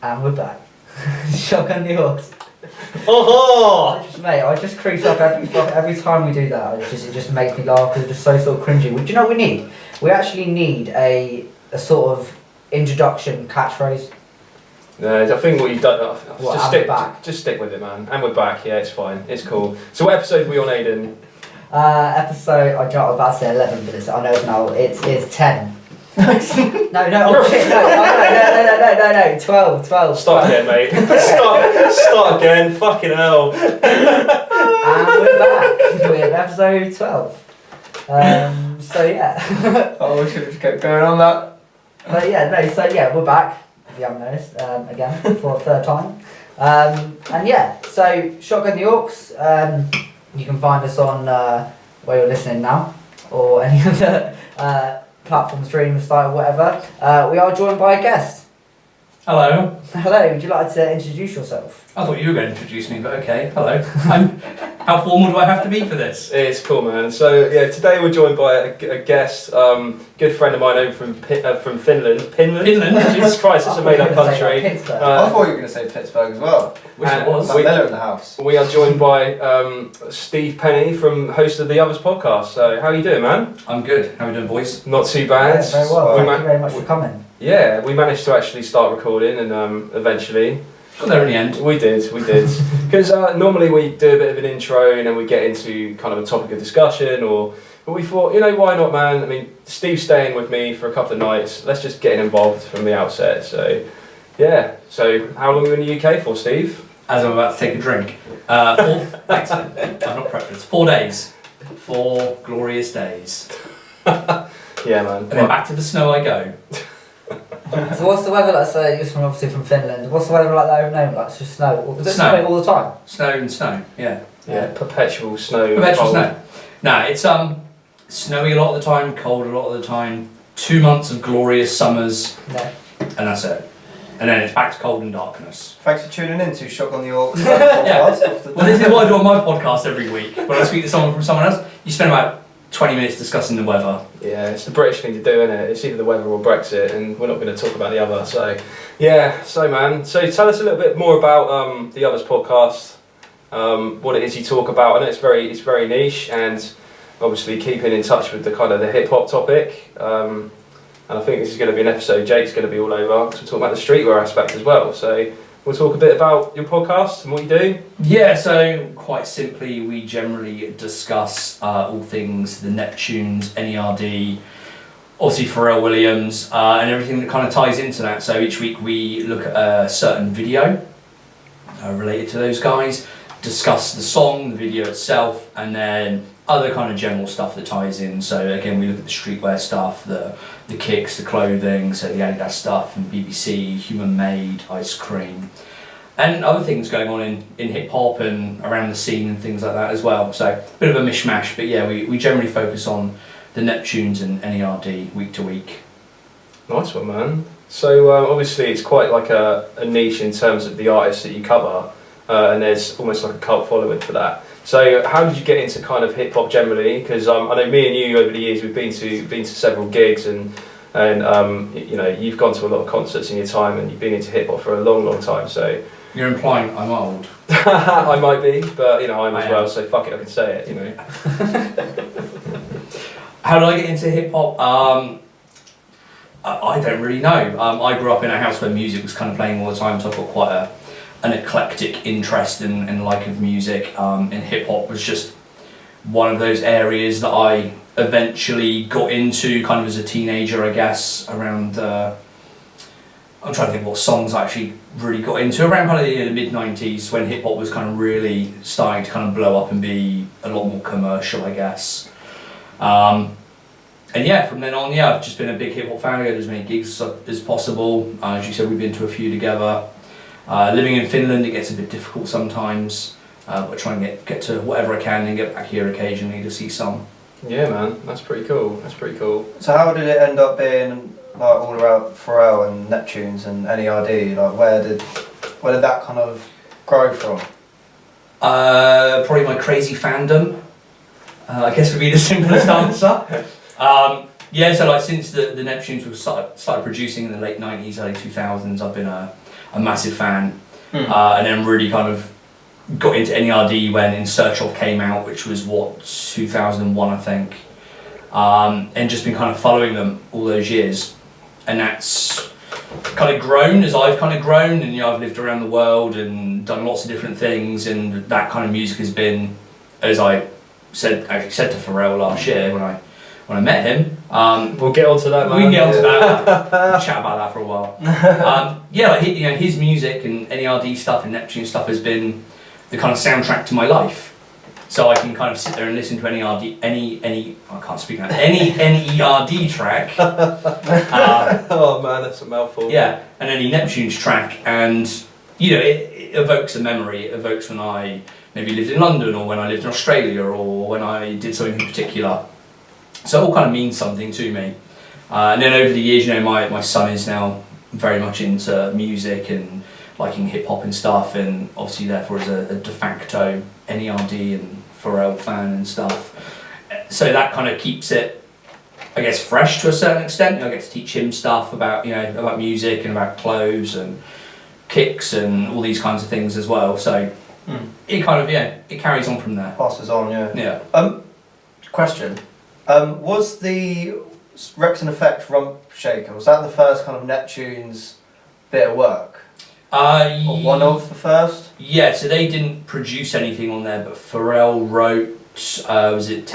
And we're back. Shotgun The Aux. Oh! I just crease up every time we do that. It just makes me laugh because it's just so sort of cringy. Do you know what we need? We actually need a sort of introduction catchphrase. No, I think what you've done. Just stick with it, man. And we're back. Yeah, it's fine. It's cool. So, what episode are we on, Aiden? Episode. I was about to say 11, but I know now. It's 10. No, 12. Start again, mate. Start again. Fucking hell. And we're back with episode 12. So yeah. Oh, we should have just kept going on that. But yeah, no. So yeah, we're back. If you haven't noticed, again for a third time. And yeah, so Shotgun The Aux. You can find us on where you're listening now, or any other platform, streaming site, whatever. We are joined by a guest. Hello. Hello, would you like to introduce yourself? I thought you were going to introduce me, but okay. Hello. How formal do I have to be for this? It's cool, man. So yeah, today we're joined by a guest, good friend of mine over from Finland. Finland? Jesus Christ, it's a made-up country. I thought you were going to say Pittsburgh as well. Which it was. Miller in the house. We are joined by Steve Penny, host of the Otherz Podcast. So how are you doing, man? I'm good. How are you doing, boys? Not too bad. Yeah, very well. Thank you very much for coming. Yeah, we managed to actually start recording and eventually. Got there in the end. We did. Because normally we do a bit of an intro and then we get into kind of a topic of discussion but we thought, why not, man? I mean, Steve's staying with me for a couple of nights. Let's just get involved from the outset. So, yeah. So, how long are you in the UK for, Steve? As I'm about to take a drink. Thanks. I've not prepped for this. 4 days. 4 glorious days. Yeah, man. And then back to the snow I go. So what's the weather like? So you're obviously from Finland. What's the weather like there now? Like, it's just snow. Is it snowing all the time? Snow and snow. Yeah. Perpetual snow. Perpetual snow. No, it's snowy a lot of the time, cold a lot of the time. 2 months of glorious summers. No. And that's it. And then it's back to cold and darkness. Thanks for tuning in to Shotgun The Aux. Yeah. Well, this is what I do on my podcast every week. When I speak to someone from someone else, you spend about 20 minutes discussing the weather. Yeah, it's the British thing to do, isn't it? It's either the weather or Brexit, and we're not going to talk about the other. So, yeah. So, man. So, tell us a little bit more about the Otherz Podcast. What it is you talk about. I know it's very niche, and obviously keeping in touch with the kind of the hip hop topic. And I think this is going to be an episode Jake's going to be all over because we're talking about the streetwear aspect as well. So. We'll talk a bit about your podcast and what you do. Yeah, so quite simply, we generally discuss all things the Neptunes, NERD, obviously Pharrell Williams, and everything that kind of ties into that. So each week we look at a certain video related to those guys, discuss the song, the video itself, and then other kind of general stuff that ties in. So again, we look at the streetwear stuff, the kicks, the clothing, so the Adidas stuff from BBC, Human Made, Ice Cream, and other things going on in hip hop and around the scene and things like that as well. So a bit of a mishmash, but yeah, we generally focus on the Neptunes and NERD week to week. Nice one, man. So obviously it's quite like a niche in terms of the artists that you cover, and there's almost like a cult following for that. So how did you get into kind of hip hop generally? Because I know me and you over the years we've been to several gigs and you've gone to a lot of concerts in your time and you've been into hip hop for a long time. So you're implying I'm old. I might be, but I'm as well. So fuck it, I can say it. How did I get into hip hop? I don't really know. I grew up in a house where music was kind of playing all the time, so I've got quite an eclectic interest and like of music, and hip hop was just one of those areas that I eventually got into kind of as a teenager, I guess, around I'm trying to think what songs I actually really got into around kind of the mid-90s when hip hop was kind of really starting to kind of blow up and be a lot more commercial, I guess. And yeah, from then on, I've just been a big hip hop fan. I go to as many gigs as possible. As you said, we've been to a few together. Living in Finland, it gets a bit difficult sometimes, but I try and get to whatever I can and get back here occasionally to see some. Yeah, man, that's pretty cool. So how did it end up being like all around Pharrell and Neptunes and NERD? Like where did that kind of grow from? Probably my crazy fandom. I guess would be the simplest answer. So like since the Neptunes were started producing in the late 90s, early 2000s, I've been a a massive fan, and then really kind of got into NERD when In Search Of came out, which was 2001 I think, and just been kind of following them all those years, and that's kind of grown as I've kind of grown, and I've lived around the world and done lots of different things, and that kind of music has been, as I said to Pharrell last year when I met him. We'll get onto that, man. We can get onto that. We'll chat about that for a while. His music and NERD stuff and Neptune stuff has been the kind of soundtrack to my life. So I can kind of sit there and listen to any I can't speak now, any NERD track. Oh man, that's a mouthful. Yeah, and any Neptunes track, and it evokes a memory. It evokes when I maybe lived in London, or when I lived in Australia, or when I did something in particular. So it all kind of means something to me. And then over the years, my son is now very much into music and liking hip hop and stuff, and obviously therefore is a de facto NERD and Pharrell fan and stuff. So that kind of keeps it, I guess, fresh to a certain extent. I get to teach him stuff about about music and about clothes and kicks and all these kinds of things as well. So it kind of it carries on from there. Passes on, yeah. Yeah. Question. Was the Rex and Effect Rump Shaker, was that the first kind of Neptunes bit of work? Or one of the first? Yeah, so they didn't produce anything on there, but Pharrell wrote, was it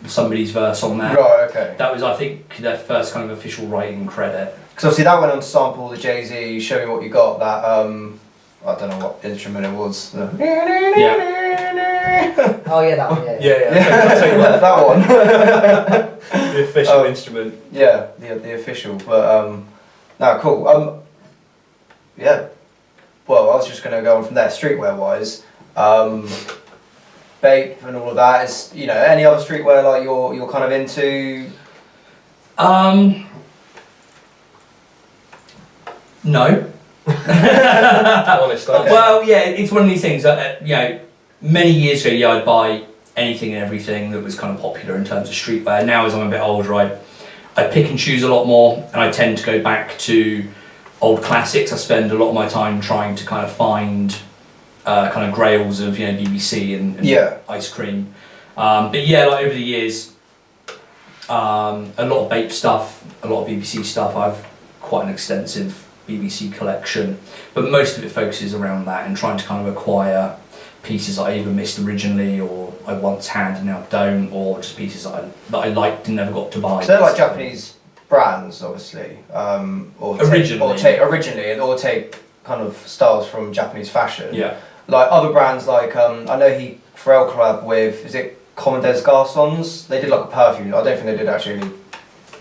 somebody's verse on there? Right, okay. That was, I think, their first kind of official writing credit. Because obviously that went on to sample the Jay-Z Show Me What You Got, that, I don't know what instrument it was. Yeah. Oh yeah, that one. Yeah. I'll tell you what. That one. The official instrument. Yeah, the official. But no, cool. Yeah. Well, I was just going to go on from there. Streetwear wise, Bape and all of that is any other streetwear like you're kind of into. No. Honest answer. Well, yeah, it's one of these things that many years ago, I'd buy anything and everything that was kind of popular in terms of streetwear. Now, as I'm a bit older, I pick and choose a lot more, and I tend to go back to old classics. I spend a lot of my time trying to kind of find kind of grails of BBC and Ice Cream. But yeah, like over the years, a lot of Bape stuff, a lot of BBC stuff. I've quite an extensive BBC collection, but most of it focuses around that and trying to kind of acquire pieces that I either missed originally, or I once had and now don't, or just pieces that I liked and never got to buy. So they're like Japanese brands, obviously, or take kind of styles from Japanese fashion. Yeah. Like other brands, like I know Pharrell collab with, is it Comme des Garçons? They did like a perfume. I don't think they did actually any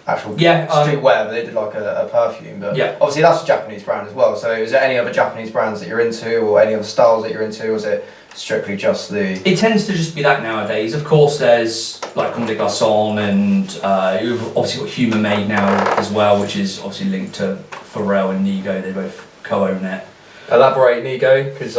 actual streetwear, but they did like a perfume. But obviously that's a Japanese brand as well. So is there any other Japanese brands that you're into, or any other styles that you're into, or is it strictly just the... It tends to just be that nowadays. Of course there's like Comme des Garçons, and you've obviously got Human Made now as well, which is obviously linked to Pharrell and Nigo. They both co-own it. Elaborate, Nigo, because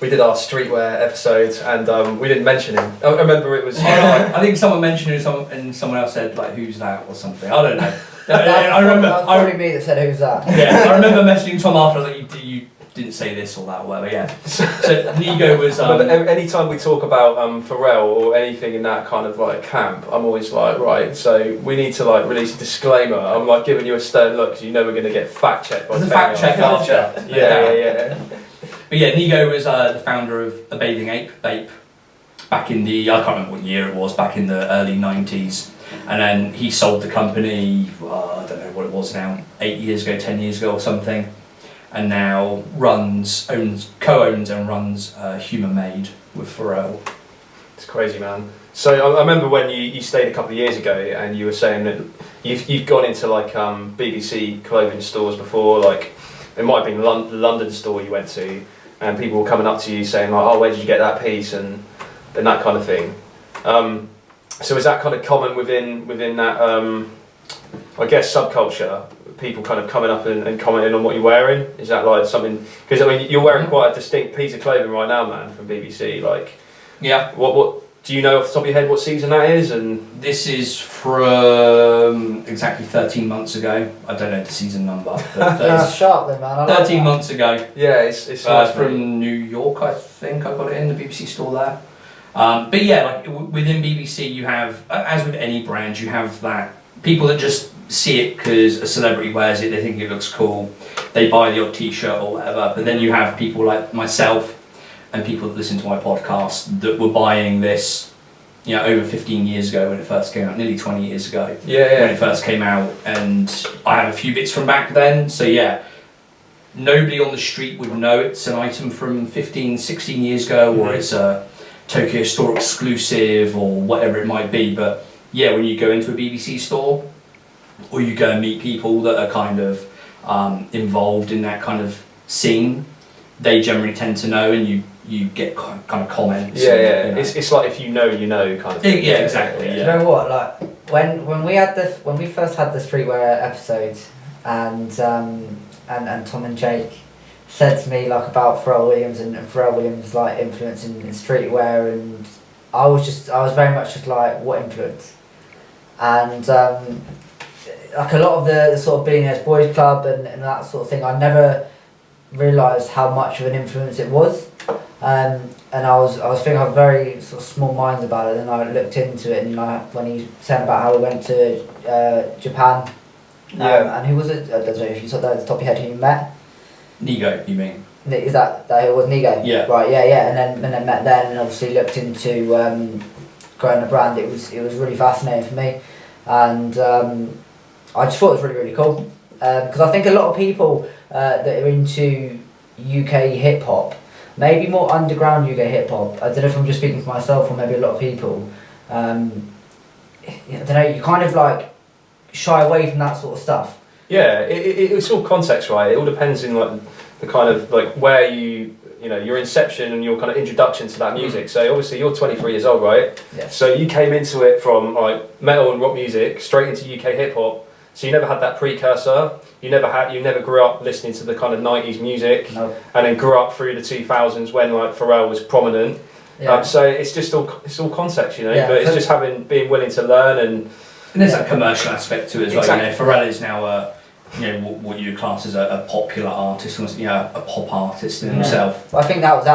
we did our streetwear episode and we didn't mention him. I remember it was... I think someone mentioned him and someone else said like, who's that or something. I don't know. I remember... That was probably me that said, who's that? Yeah, I remember messaging Tom after, I was like, you didn't say this or that or whatever, yeah. So Nigo was... anytime we talk about Pharrell or anything in that kind of like camp, I'm always like, right, so we need to like release a disclaimer. I'm like giving you a stern look because you know we're going to get fact checked by the fact check after. Yeah. But yeah, Nigo was the founder of A Bathing Ape, Bape, back in the, I can't remember what year it was, back in the early 90s. And then he sold the company, I don't know what it was now, 8 years ago, 10 years ago or something. And now co-owns and runs Human Made with Pharrell. It's crazy, man. So I remember when you stayed a couple of years ago and you were saying that you've gone into like BBC clothing stores before, like it might have been the London store you went to, and people were coming up to you saying like, oh, where did you get that piece, and that kind of thing. So is that kind of common within that, I guess, subculture? People kind of coming up and commenting on what you're wearing? Is that like something? Because I mean, you're wearing quite a distinct piece of clothing right now, man, from BBC. Like, yeah. What do you know off the top of your head what season that is? And this is from exactly 13 months ago. I don't know the season number. But That's sharp then, man. I like 13 that. months ago. yeah, it's nice, mate. From New York, I think I got it in the BBC store there. But yeah, like within BBC, you have, as with any brand, you have that people that just see it because a celebrity wears it, they think it looks cool, they buy the odd t-shirt or whatever. But then you have people like myself and people that listen to my podcast that were buying this, you know, over 15 years ago when it first came out, nearly 20 years ago when it first came out, and I have a few bits from back then. So yeah, nobody on the street would know it's an item from 15, 16 years ago, or it's a Tokyo Store exclusive or whatever it might be. But yeah, when you go into a BBC store or you go and meet people that are kind of involved in that kind of scene, they generally tend to know, and you get kind of comments. Yeah, and, you know. It's like if you know kind of thing. Yeah, exactly. Do you know what? Like when we first had the streetwear episode, and Tom and Jake said to me like about Pharrell Williams and Pharrell Williams like influence in streetwear, and I was very much just like, what influence? And like a lot of the sort of Billionaire Boys Club and that sort of thing, I never realised how much of an influence it was. And I was thinking I had very sort of small minds about it, and I looked into it, and when he said about how he went to Japan, and who was it? I don't know if you saw that at the top of your head who you met. Nigo, you mean? Is that it was Nigo? Yeah. Right, yeah, and then met then, and obviously looked into growing a brand. It was really fascinating for me, and I just thought it was really, really cool, because I think a lot of people that are into UK hip hop, maybe more underground UK hip hop, I don't know if I'm just speaking for myself or maybe a lot of people, I don't know, you kind of like shy away from that sort of stuff. Yeah, it's all context, right? It all depends in like the kind of like where you know your inception and your kind of introduction to that music. So obviously you're 23 years old, right? Yes. So you came into it from like metal and rock music straight into UK hip hop. So you never had that precursor. You never grew up listening to the kind of 90s music, No. and then grew up through the 2000s when like Pharrell was prominent. Yeah. So it's all context, you know. Yeah, but it's just being willing to learn and there's that commercial aspect to it as well. Exactly. You know, Pharrell is now what you would class as a popular artist, you know, a pop artist in himself. I think that was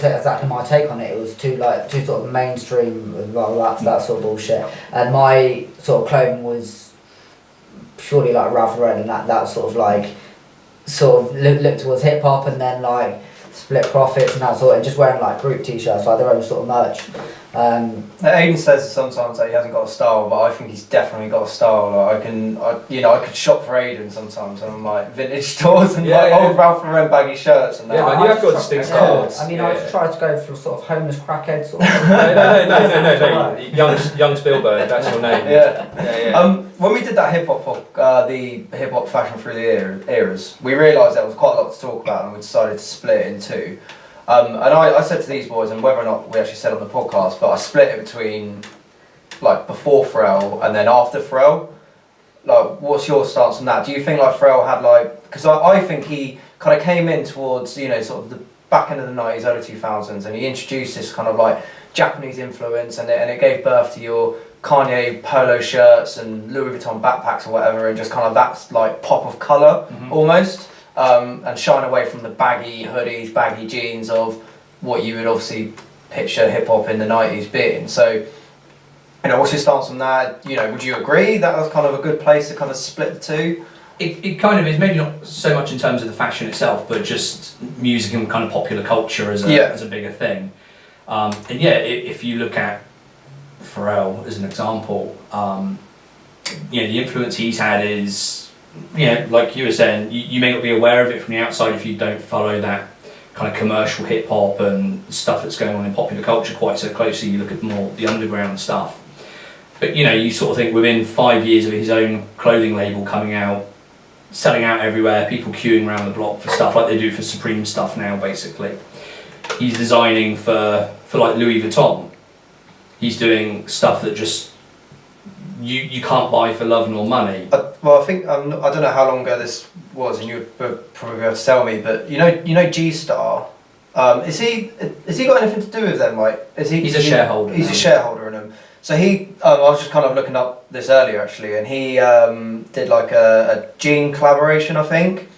exactly my take on it. It was too sort of mainstream, well, that sort of bullshit. And my sort of clothing was purely like Ralph Lauren, and that sort of like look towards hip hop, and then like Split Profits and that sort, and just wearing like group t-shirts, like their own sort of merch. Aiden says sometimes that he hasn't got a style, but I think he's definitely got a style. Like I could shop for Aiden sometimes on like vintage stores and old Ralph Lauren baggy shirts and that. Yeah, man, you have got distinct chords. I mean, I just tried to go for sort of homeless crackhead sort of. No. Young Spielberg, that's your name. Yeah. When we did that the hip hop fashion through the eras, we realised there was quite a lot to talk about, and we decided to split it in two. And I said to these boys, and whether or not we actually said on the podcast, but I split it between like before Pharrell and then after Pharrell. Like, what's your stance on that? Do you think like Pharrell had like, because I think he kind of came in towards, you know, sort of the back end of the 90s, early 2000s, and he introduced this kind of like Japanese influence, and it gave birth to your Kanye polo shirts and Louis Vuitton backpacks or whatever, and just kind of that like pop of colour almost. And shine away from the baggy hoodies, baggy jeans of what you would obviously picture hip hop in the 90s being. So, you know, what's your stance on that? You know, would you agree that was kind of a good place to kind of split the two? It kind of is, maybe not so much in terms of the fashion itself, but just music and kind of popular culture as a bigger thing. And yeah, if you look at Pharrell as an example, you know, the influence he's had is, you know, like you were saying, you may not be aware of it from the outside if you don't follow that kind of commercial hip hop and stuff that's going on in popular culture quite so closely. You look at more the underground stuff. But you know, you sort of think within 5 years of his own clothing label coming out, selling out everywhere, people queuing around the block for stuff like they do for Supreme stuff now, basically. He's designing for like Louis Vuitton. He's doing stuff that just you can't buy for love nor money. Well, I think I don't know how long ago this was, and you would probably be able to tell me. But you know G Star, Is he got anything to do with them? Like, He's a shareholder. He's a shareholder in them. So I was just kind of looking up this earlier actually, and he did like a jean collaboration, I think.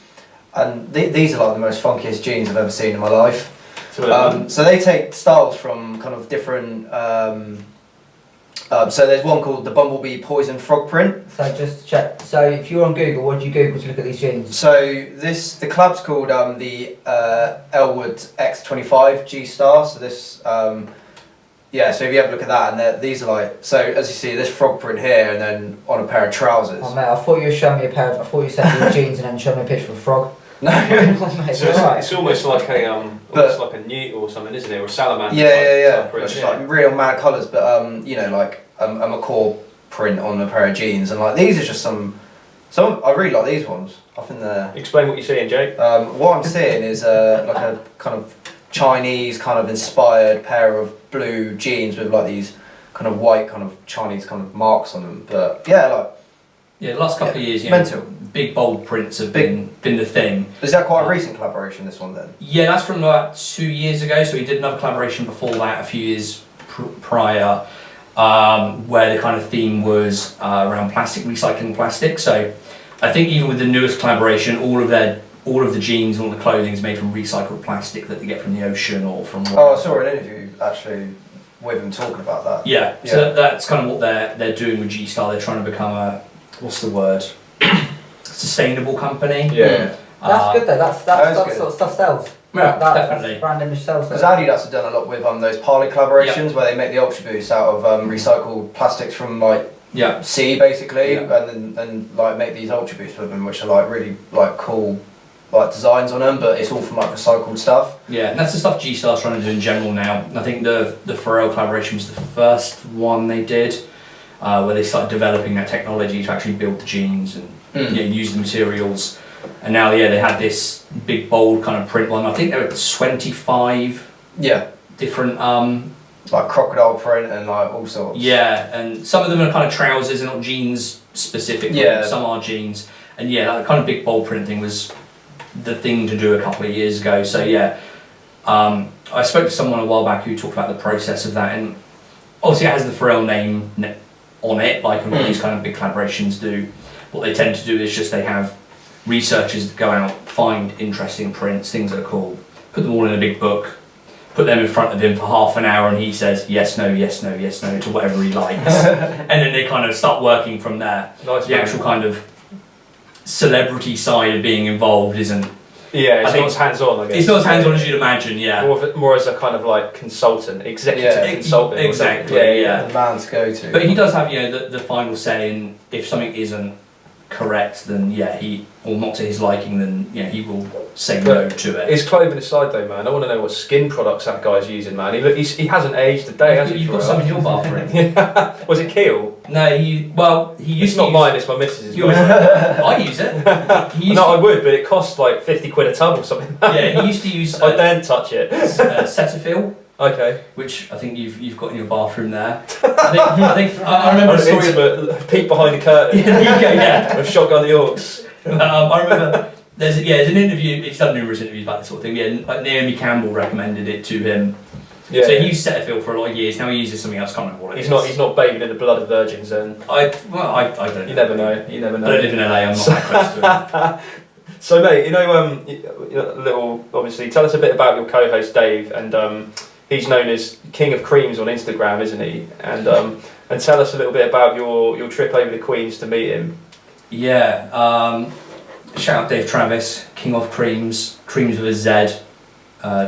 And these are like the most funkiest jeans I've ever seen in my life. So they take styles from kind of different. So there's one called the Bumblebee Poison Frog print. So just to check. So if you're on Google, what do you Google to look at these jeans? So the collab's called the Elwood X25 G Star. So this yeah. So if you have a look at that, and these are like, so as you see, this frog print here, and then on a pair of trousers. Oh mate, I thought you were showing me I thought you sent me jeans and then showed me a picture of a frog. No. Mate, So it's almost like a newt or something, isn't it? Or a salamander. Yeah. It's like real mad colours, but you know, like a McCaw print on a pair of jeans, and like these are just some. I really like these ones. I think they're. Explain what you're seeing, Jake. What I'm seeing is like a kind of Chinese kind of inspired pair of blue jeans with like these kind of white kind of Chinese kind of marks on them. But yeah, like. Yeah, the last couple of years, mental. Big bold prints have been the thing. Is that quite a recent collaboration, this one then? Yeah, that's from about 2 years ago. So he did another collaboration before that, a few years prior, where the kind of theme was around recycling plastic. So I think even with the newest collaboration, all of the jeans and all the clothing is made from recycled plastic that they get from the ocean or from. Oh, I saw an interview actually with him talking about that. Yeah. So that's kind of what they're doing with G Star. They're trying to become a, what's the word? Sustainable company. Yeah. That's good though. That sort of stuff sells. Yeah, That's brand image sells. Because Adidas have done a lot with those Parley collaborations where they make the Ultra Boosts out of recycled plastics from like sea basically, and then like make these Ultra Boosts with them, which are like really like cool like designs on them, but it's all from like recycled stuff. Yeah, and that's the stuff G Star's trying to do in general now. I think the Pharrell collaboration was the first one they did, where they started developing that technology to actually build the jeans and use the materials. And now, they had this big bold kind of print one. I think there were 25 different like crocodile print and like all sorts. Yeah, and some of them are kind of trousers and not jeans specific. Yeah. Some are jeans. And that kind of big bold print thing was the thing to do a couple of years ago. So I spoke to someone a while back who talked about the process of that, and obviously it has the Pharrell name on it, like all these kind of big collaborations do. What they tend to do is just they have researchers that go out, find interesting prints, things that are cool, put them all in a big book, put them in front of him for half an hour, and he says yes, no, yes, no, yes, no to whatever he likes. And then they kind of start working from there. Nice. The actual kind of celebrity side of being involved isn't. Yeah, it's not as hands-on, I guess. It's not as hands-on as you'd imagine, More as a kind of like consultant, executive consultant. Exactly, The man to go to. But he does have, the final say in if something isn't correct, then he, or not to his liking, then he will say no to it. His clothing aside though, man, I want to know what skin products that guy's using, man. He hasn't aged a day, has he? You've got some in your bathroom. Was it Keel? No, he used it's not mine, it's my missus's. I use it. I would, but it costs like 50 quid a tub or something. He used to use I daren't touch it. Cetaphil. Okay. Which I think you've got in your bathroom there. I remember a story intimate peek behind the curtain. With Shotgun The Aux. I remember there's an interview. He's done numerous interviews about this sort of thing. Yeah, like Naomi Campbell recommended it to him. Yeah. So he used Cetaphil for a lot of years. Now he uses something else. Can't remember what it is. He's not bathing in the blood of virgins. Then I don't know. You never know. I don't live in LA. I'm not that close to him. So mate, obviously, tell us a bit about your co-host Dave, and he's known as King of Creamz on Instagram, isn't he? And tell us a little bit about your trip over the Queens to meet him. Yeah. Shout out Dave Travis, King of Creamz, Creamz with a Z,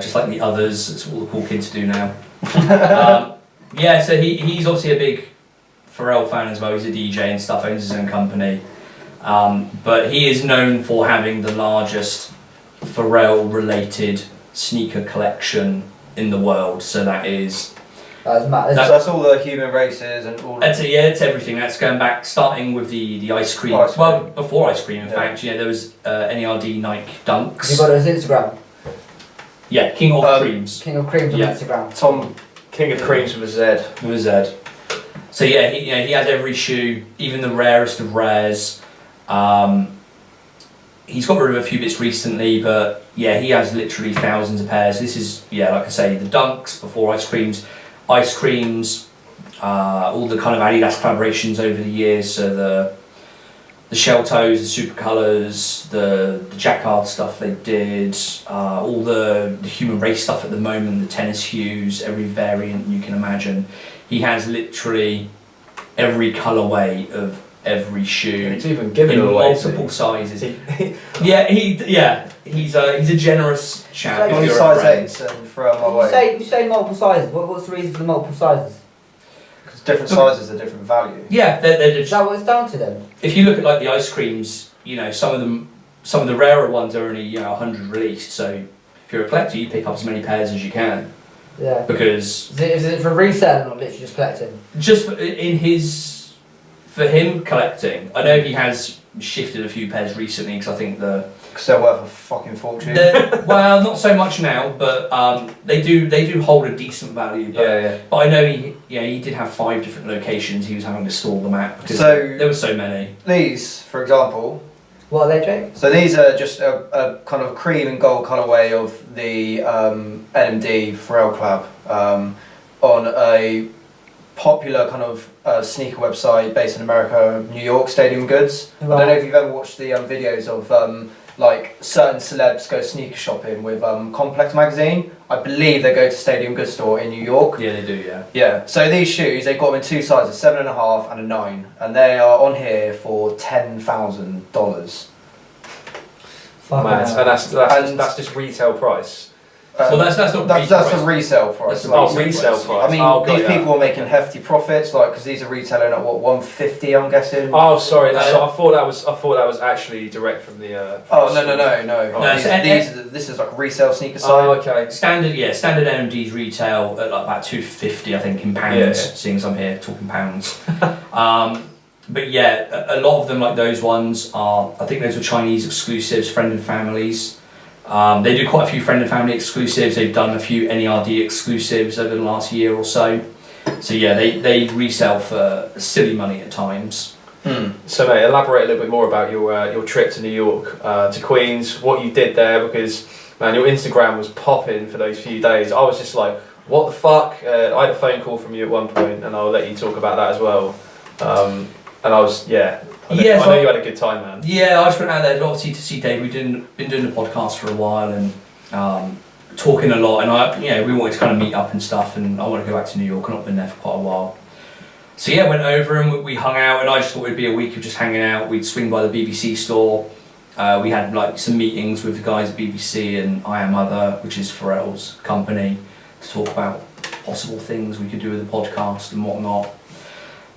just like the Otherz. That's what all the cool kids do now. So he's obviously a big Pharrell fan as well. He's a DJ and stuff, owns his own company. But he is known for having the largest Pharrell-related sneaker collection in the world. So that is... That's all the human races and all. It's everything. That's going back, starting with the ice cream. Well, before ice cream, in fact. There was NERD Nike Dunks. You got his Instagram. Yeah, King of Creamz. King of Creamz on Instagram. Tom, King of Creamz with a Z. With a Z. So he has every shoe, even the rarest of rares. he's got rid of a few bits recently, but yeah, he has literally thousands of pairs. This is, yeah, like I say, the Dunks before Ice Creamz, all the kind of Adidas collaborations over the years, so the shell toes, the super colours, the jacquard stuff they did, all the human race stuff at the moment, the tennis hues, every variant you can imagine. He has literally every colourway of every shoe. He's even given in away multiple sizes. He's a generous chap. Got any size 8s and throw them away. You say multiple sizes. What's the reason for the multiple sizes? Because different sizes are different value. Yeah, they're just, Is that what it's down to then? if you look at like the Ice Creamz, you know, some of the rarer ones are only 100 released. So if you're a collector, you pick up as many pairs as you can. Yeah. Because Is it for resale or literally just collecting? just for him collecting, I know he has shifted a few pairs recently because I think Because they're worth a fucking fortune. well, not so much now, but they do hold a decent value. But, but I know he did have 5 different locations he was having to store them at because there were so many. These, for example. What are they, Jake? So these are just a kind of cream and gold colourway of the NMD Pharrell collab on a popular kind of sneaker website based in America, New York, Stadium Goods. Right. I don't know if you've ever watched the videos of like certain celebs go sneaker shopping with Complex magazine. I believe they go to Stadium Goods store in New York. Yeah, they do. Yeah. Yeah. So these shoes, they've got them in 2 sizes, 7.5 and a 9, and they are on here for $10,000. Man, and that's just retail price. Well, that's not that's the resale price. Resale price. I mean, these people are making hefty profits, like because these are retailing at what, 150, I'm guessing. Oh, sorry. So I thought that was actually direct from the. Oh no. This is like a resale sneaker site. Oh, okay. Standard NMD's retail at like about 250, I think, in pounds. Yeah. Seeing as I'm here talking pounds. But yeah, a lot of them, like those ones, are, I think those were Chinese exclusives, friend and families. They do quite a few friend and family exclusives. They've done a few NERD exclusives over the last year or so. So yeah, they resell for silly money at times. So mate, elaborate a little bit more about your trip to New York, to Queens, what you did there, because man, your Instagram was popping for those few days. I was just like, what the fuck? I had a phone call from you at one point, and I'll let you talk about that as well. And I was, I know you had a good time, man. Yeah, I just went out there obviously to see Dave. We've been doing the podcast for a while and talking a lot, and we wanted to kind of meet up and stuff, and I want to go back to New York. I've not been there for quite a while. So yeah, went over and we hung out, and I just thought it'd be a week of just hanging out. We'd swing by the BBC store. We had like some meetings with the guys at BBC and I Am Other, which is Pharrell's company, to talk about possible things we could do with the podcast and whatnot.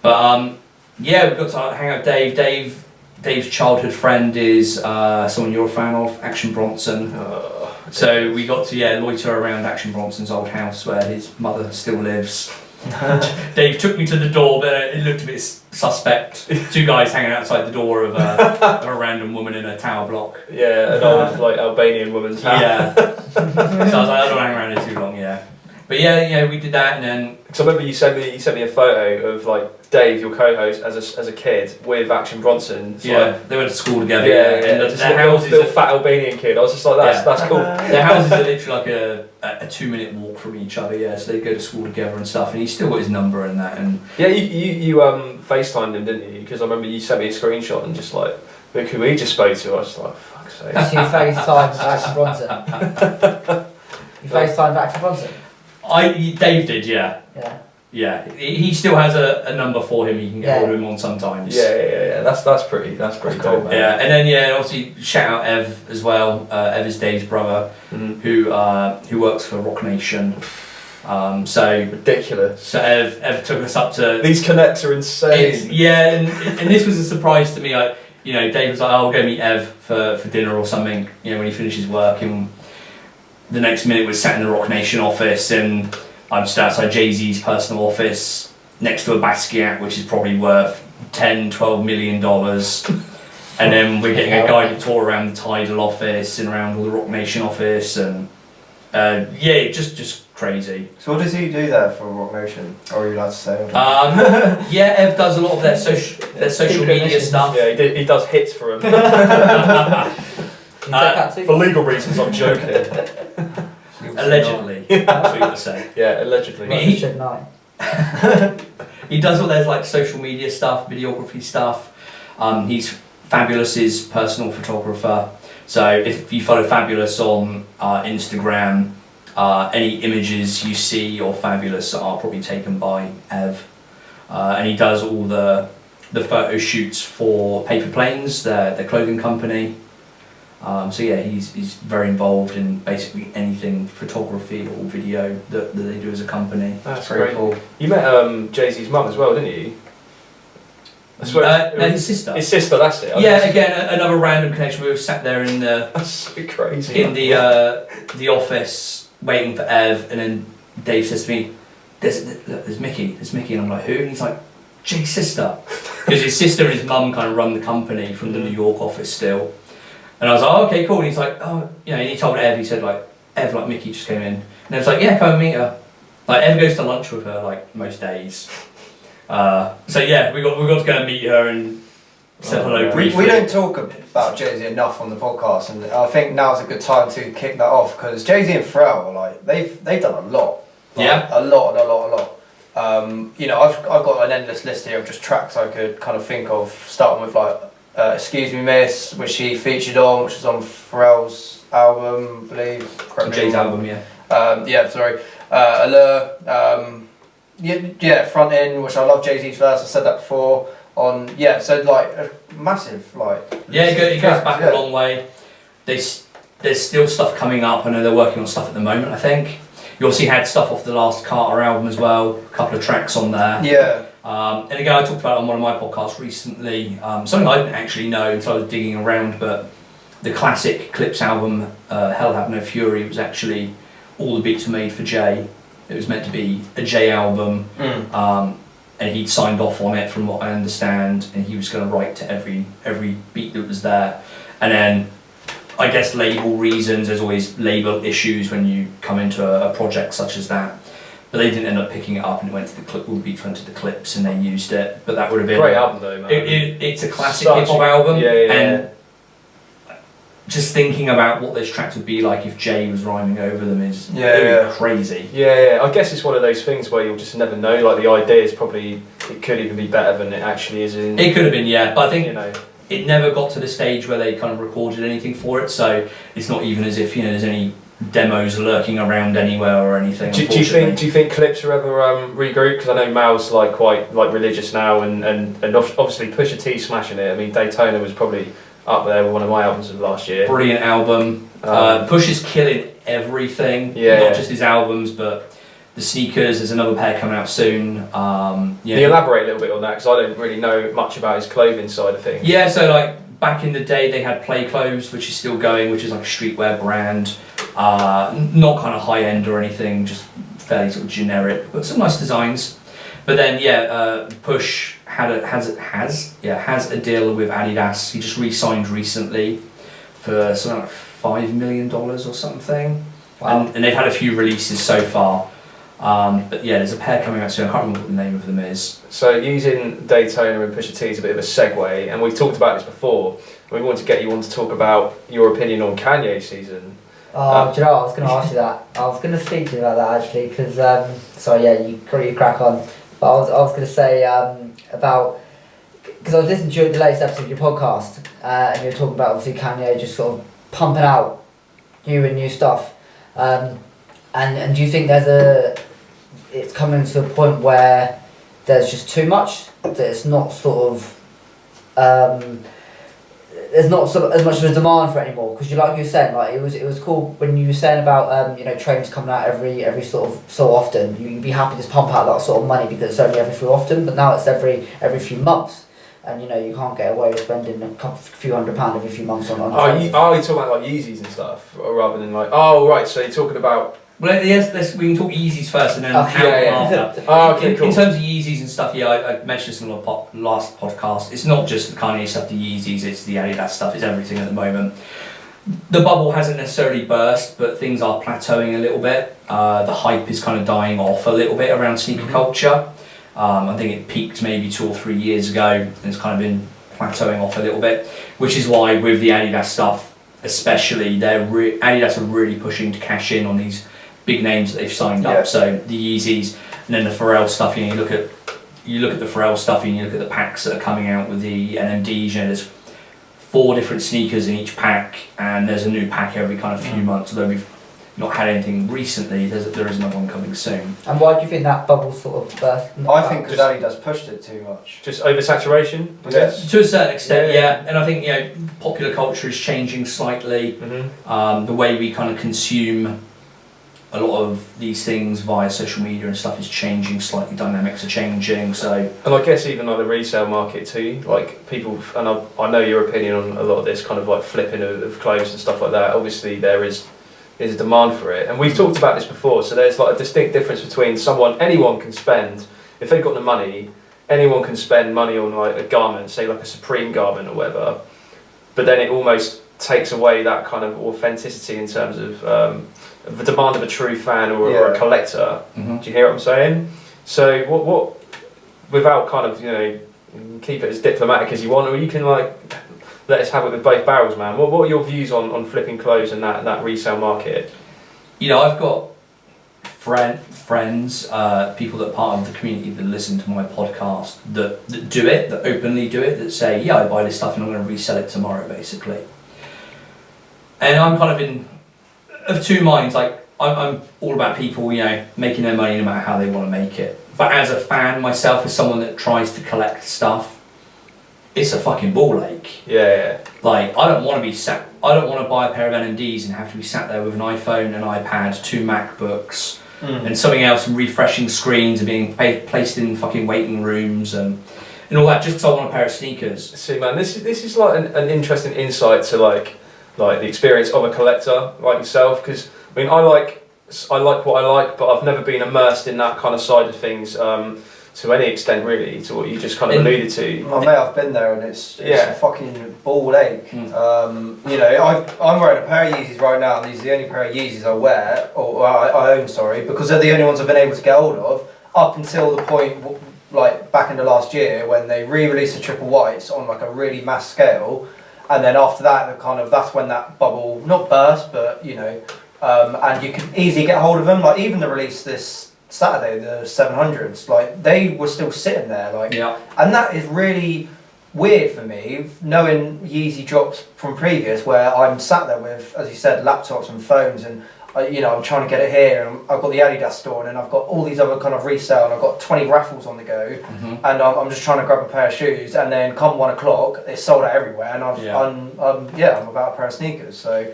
But we got to hang out with Dave. Dave's childhood friend is someone you're a fan of, Action Bronson. So we got to loiter around Action Bronson's old house where his mother still lives. Dave took me to the door, but it looked a bit suspect. 2 guys hanging outside the door of a random woman in a tower block. Yeah, an old like Albanian woman's house. Yeah. So I was like, I don't want to hang around here too long. Yeah. But we did that, and then. Because I remember you sent me a photo of like Dave, your co-host, as a kid with Action Bronson. They went to school together. And their house is a fat Albanian kid. I was just like, that's cool. Their houses are literally like a 2-minute walk from each other. Yeah, so they go to school together and stuff. And he's still got his number and that. And you FaceTimed him, didn't you? Because I remember you sent me a screenshot and just like, look who he just spoke to. I was just like, fuck's sake. You FaceTimed Action Bronson. You FaceTimed Action Bronson. Dave did, yeah. Yeah, he still has a number for him. You can get hold of him on sometimes. Yeah. That's pretty cool, man. Yeah, and then obviously shout out Ev as well. Ev is Dave's brother, who works for ROC Nation. So ridiculous. So Ev took us up to. These connects are insane. And this was a surprise to me. Dave was like, "I'll go meet Ev for dinner or something." When he finishes work, and the next minute we're sat in the ROC Nation office and. I'm just outside Jay-Z's personal office next to a Basquiat, which is probably worth $10-12 million. And then we're getting a guided tour around the Tidal office and around all the ROC Nation office, and just crazy. So what does he do there for ROC Nation? Or are you allowed to say? Ev does a lot of their social media stuff. Yeah, he does hits for him. For legal reasons, I'm joking. Allegedly, that's what you would say. Yeah, allegedly. He does all those like social media stuff, videography stuff. He's Fabulous's personal photographer. So if you follow Fabulous on Instagram, any images you see of Fabulous are probably taken by Ev. And he does all the photo shoots for Paper Planes, their clothing company. So yeah, he's very involved in basically anything photography or video that they do as a company. That's very cool. You met Jay-Z's mum as well, didn't you? I swear no, his sister. His sister, that's it. Again, another random connection. We were sat there in the that's so crazy. In the office waiting for Ev, and then Dave says to me, "There's Mickey, and I'm like, "Who?" And he's like, "Jay's sister," because his sister and his mum kind of run the company from the New York office still. And I was like, "Oh, okay, cool." And he's like, "Oh, you know," and he told Ev, he said like, "Ev, like Mickey just came in," and I was like, "Yeah, come and meet her." Like Ev goes to lunch with her like most days. So yeah, we got to go and meet her and say hello briefly. We don't talk about Jay-Z enough on the podcast, and I think now's a good time to kick that off because Jay-Z and Pharrell, like they've done a lot. Like, a lot. You know, I've got an endless list here of just tracks I could kind of think of, starting with like Excuse Me Miss, which he featured on, which is on Pharrell's album, I believe. Jay's album, yeah. Allure. Yeah, Front End, which I love Jay-Z's verse, I said that before. So like a massive like. Yeah, it goes back a long way. There's still stuff coming up. I know they're working on stuff at the moment. I think you obviously had stuff off the last Carter album as well. A couple of tracks on there. Yeah. And again, I talked about it on one of my podcasts recently. Something I didn't actually know until I was digging around, but the classic Clips album, Hell Have No Fury, was actually all the beats were made for Jay. It was meant to be a Jay album, and he'd signed off on it from what I understand, and he was going to write to every beat that was there. And then, I guess label reasons, there's always label issues when you come into a project such as that. But they didn't end up picking it up, and it went to the clip. All the beats went to the Clips, and they used it. But that would have been great album though, man. It's a classic hip hop album, yeah. And just thinking about what those tracks would be like if Jay was rhyming over them is crazy. Yeah, I guess it's one of those things where you'll just never know. Like the idea is probably, it could even be better than it actually is. It could have been, yeah, but I think it never got to the stage where they kind of recorded anything for it. So it's not even as if there's any demos lurking around anywhere or anything. Do you think Clips are ever regrouped? Because I know Mal's like quite like religious now, and obviously Pusha T smashing it. I mean, Daytona was probably up there with one of my albums of last year. Brilliant album. Push is killing everything, not just his albums, but the sneakers. There's another pair coming out soon. Can you elaborate a little bit on that? Because I don't really know much about his clothing side of things. Yeah, so like back in the day they had Play Clothes, which is still going, which is like a streetwear brand. Not kind of high end or anything, just fairly sort of generic, but some nice designs. But then Push has a deal with Adidas. He just re-signed recently for something like $5 million or something. Wow. And they've had a few releases so far. But yeah, there's a pair coming out soon. I can't remember what the name of them is. So using Daytona and Pusha T is a bit of a segue, and we've talked about this before. We want to get you on to talk about your opinion on Kanye's season. Do you know what? I was going to ask you that. I was going to speak to you about that actually, because you crack on. But I was going to say about, because I was listening to the latest episode of your podcast, and you were talking about obviously Kanye just sort of pumping out new stuff, and do you think it's coming to a point where there's just too much, that it's not sort of there's not sort of as much of a demand for it anymore? Because like you were saying, like it was cool when you were saying about trains coming out every sort of so often. You'd be happy to pump out that sort of money because it's only every so often, but now it's every few months, and you can't get away with spending a few £100 every few months on. You're talking about like Yeezys and stuff, rather than like so you're talking about. Well, yes, we can talk Yeezys first and then after. In terms of Yeezys and stuff, I mentioned this in the last podcast. It's not just the Kanye stuff, the Yeezys, it's the Adidas stuff, it's everything at the moment. The bubble hasn't necessarily burst, but things are plateauing a little bit. The hype is kind of dying off a little bit around sneaker culture. I think it peaked maybe 2 or 3 years ago, and it's kind of been plateauing off a little bit, which is why with the Adidas stuff, especially, Adidas are really pushing to cash in on these big names that they've signed up. So the Yeezys, and then the Pharrell stuff. You look at the Pharrell stuff, and you look at the packs that are coming out with the NMDs. There's 4 different sneakers in each pack, and there's a new pack every kind of few months. Although we've not had anything recently, there is another one coming soon. And why do you think that bubble sort of burst? I think because Adidas pushed it too much. Just oversaturation, I guess? To a certain extent, yeah. And I think popular culture is changing slightly. The way we kind of consume a lot of these things via social media and stuff is changing slightly. Dynamics are changing, so. And I guess even like the resale market too, like people, and I know your opinion on a lot of this kind of like flipping of clothes and stuff like that. Obviously there is a demand for it, and we've talked about this before. So there's like a distinct difference between anyone can spend, if they've got the money, anyone can spend money on like a garment, say like a Supreme garment or whatever, but then it almost takes away that kind of authenticity in terms of the demand of a true fan or a collector. Do you hear what I'm saying? So what without kind of keep it as diplomatic as you want, or you can like let us have it with both barrels, man. What are your views on flipping clothes and that resale market? I've got friends, people that are part of the community that listen to my podcast that do it, that openly do it, that say, yeah, I buy this stuff and I'm going to resell it tomorrow, basically. And I'm kind of of two minds. Like I'm all about people, making their money no matter how they want to make it. But as a fan myself, as someone that tries to collect stuff, it's a fucking ball ache. Yeah. Like I don't want to buy a pair of NMDs and have to be sat there with an iPhone, an iPad, 2 MacBooks, and something else, and refreshing screens and being placed in fucking waiting rooms and all that just because I want a pair of sneakers. See, man, this is like an interesting insight to like the experience of a collector like yourself, because I mean I like what I like, but I've never been immersed in that kind of side of things to any extent, really, to what you just kind of alluded to. Well, mate, I've been there, and it's a fucking ball ache. I'm wearing a pair of Yeezys right now, and these are the only pair of Yeezys I wear, or I own, sorry, because they're the only ones I've been able to get hold of, up until the point, like, back in the last year, when they re-released the triple whites on, like, a really mass scale, and then after that, that's when that bubble, not burst, but, and you can easily get hold of them. Like, even the release this Saturday, the 700s, like they were still sitting there, like, and that is really weird for me, knowing Yeezy drops from previous, where I'm sat there with, as you said, laptops and phones, and I'm trying to get it here, and I've got the Adidas store, and then I've got all these other kind of resale, and I've got 20 raffles on the go, and I'm just trying to grab a pair of shoes, and then come 1 o'clock, it's sold out everywhere, and I'm without a pair of sneakers, so.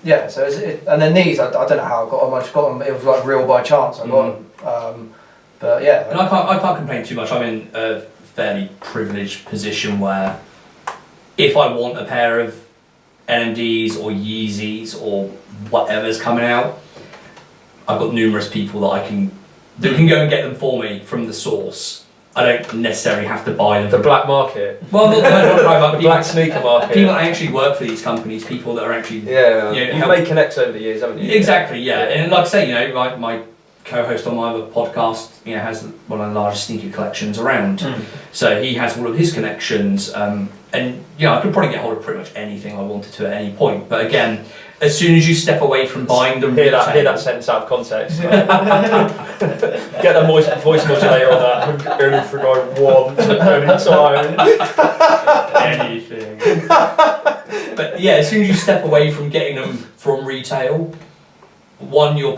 Yeah, so and then these, I don't know how I got them. I just got them. It was like real by chance. I got them, but yeah. And I can't complain too much. I'm in a fairly privileged position where, if I want a pair of NMDs or Yeezys or whatever's coming out, I've got numerous people that can go and get them for me from the source. I don't necessarily have to buy them. The black market. Well, not the black sneaker market. People that actually work for these companies, people that are actually you've made connects over the years, haven't you? Exactly, yeah. And like I say, my co-host on my other podcast, has one of the largest sneaker collections around. So he has all of his connections, and I could probably get hold of pretty much anything I wanted to at any point. But again, as soon as you step away from buying them, hear that sentence out of context. Get the voice modulator on that. Anything I want at any time. Anything. But yeah, as soon as you step away from getting them from retail, one, you're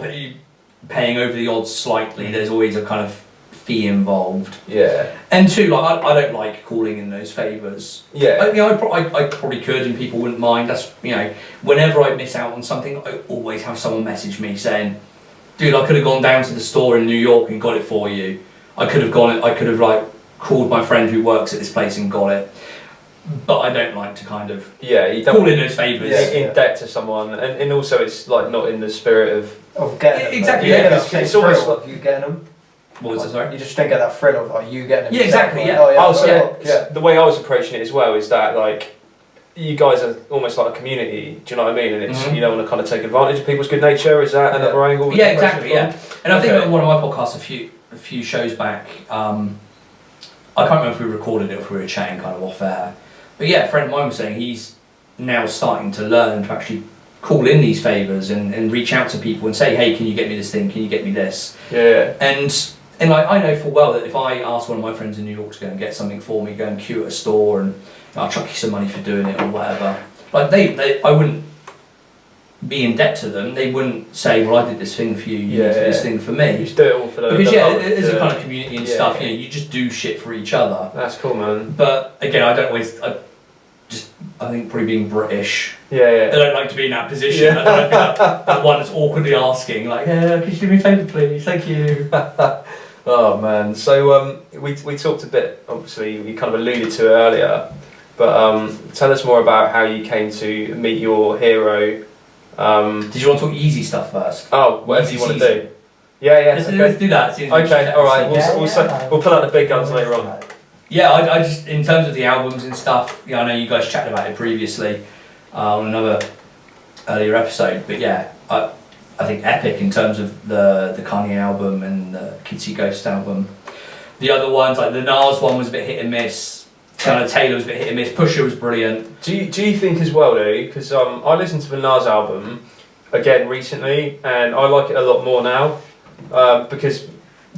paying over the odds slightly. There's always a kind of fee involved. Yeah. And two, like I don't like calling in those favours. Yeah. I probably could, and people wouldn't mind. That's whenever I miss out on something, I always have someone message me saying, "Dude, I could have gone down to the store in New York and got it for you. I could have called my friend who works at this place and got it." But I don't like to kind of you don't call in those favours. In debt to someone, and also it's like not in the spirit of getting them. Exactly. It's almost like you getting them. What was it, sorry? You just don't get that thrill of like you getting them. Yeah, exactly. Yeah. The way I was approaching it as well is that like you guys are almost like a community. Do you know what I mean? And it's you don't want to kind of take advantage of people's good nature. Is that another angle? Yeah, exactly. Yeah. And I think on one of my podcasts a few shows back, I can't remember if we recorded it or if we were chatting kind of off air. But yeah, a friend of mine was saying he's now starting to learn to actually call in these favours and reach out to people and say, hey, can you get me this thing? Can you get me this? Yeah. And like, I know full well that if I ask one of my friends in New York to go and get something for me, go and queue at a store, and I'll chuck you some money for doing it or whatever. Like I wouldn't be in debt to them. They wouldn't say, well, I did this thing for you, you did this thing for me. You just do it all for the because there's a kind of community and stuff. You know, you just do shit for each other. That's cool, man. But again, I think probably being British. Yeah. I don't like to be in that position. Yeah. I don't like that one that's awkwardly asking, like, yeah, could you do me a favour, please? Thank you. Oh man. So we talked a bit. Obviously, we kind of alluded to it earlier. But tell us more about how you came to meet your hero. Did you want to talk easy stuff first? Oh, whatever you want to do. Yeah. Let's do that. Okay. All right. We'll pull out the big guns later on. Yeah, I just, in terms of the albums and stuff, I know you guys chatted about it previously on another earlier episode, but yeah, I think epic in terms of the Kanye album and the Kids See Ghosts album. The other ones, like the Nas one was a bit hit and miss, kind of Taylor was a bit hit and miss, Pusha was brilliant. Do you think as well, though, because I listened to the Nas album again recently, and I like it a lot more now, because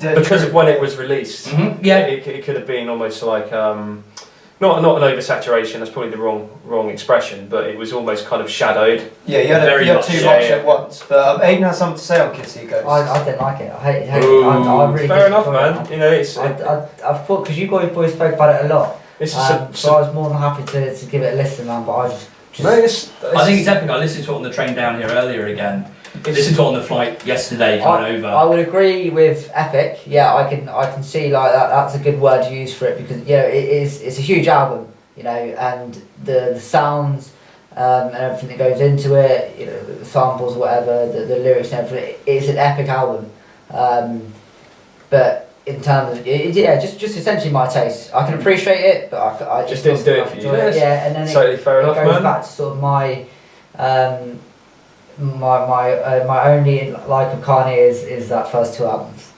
of when it was released. Mm-hmm. Yeah, it could have been almost like not an oversaturation. That's probably the wrong expression, but it was almost kind of shadowed. Yeah, you had too much at once. But Aiden has something to say on Kids See Ghosts. I didn't like it. I hate it. I really fair enough, man. It. You know, it's. I thought because you boys spoke about it a lot. It's so I was more than happy to give it a listen, man. But I I think it's epic. I listened to it on the train down here earlier again. Listened to it on the flight yesterday coming over. I would agree with epic. Yeah, I can see like that. That's a good word to use for it because it's a huge album, and the sounds and everything that goes into it, the samples, whatever, the lyrics and everything. It's an epic album, but in terms of just essentially my taste. I can appreciate it, but I just didn't do it for you. Yeah, and then totally fair enough, it goes man. back to sort of my only like of Kanye is that first two albums.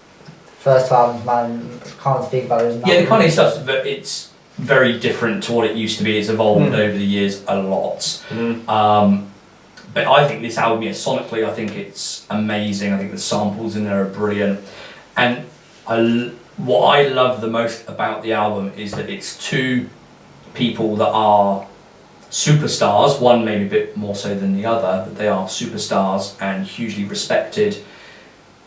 Man, can't speak about it. Yeah, the Kanye stuff, it's very different to what it used to be. It's evolved over the years a lot. But I think this album, sonically, I think it's amazing. I think the samples in there are brilliant. And what I love the most about the album is that it's two people that are superstars, one maybe a bit more so than the other, but they are superstars and hugely respected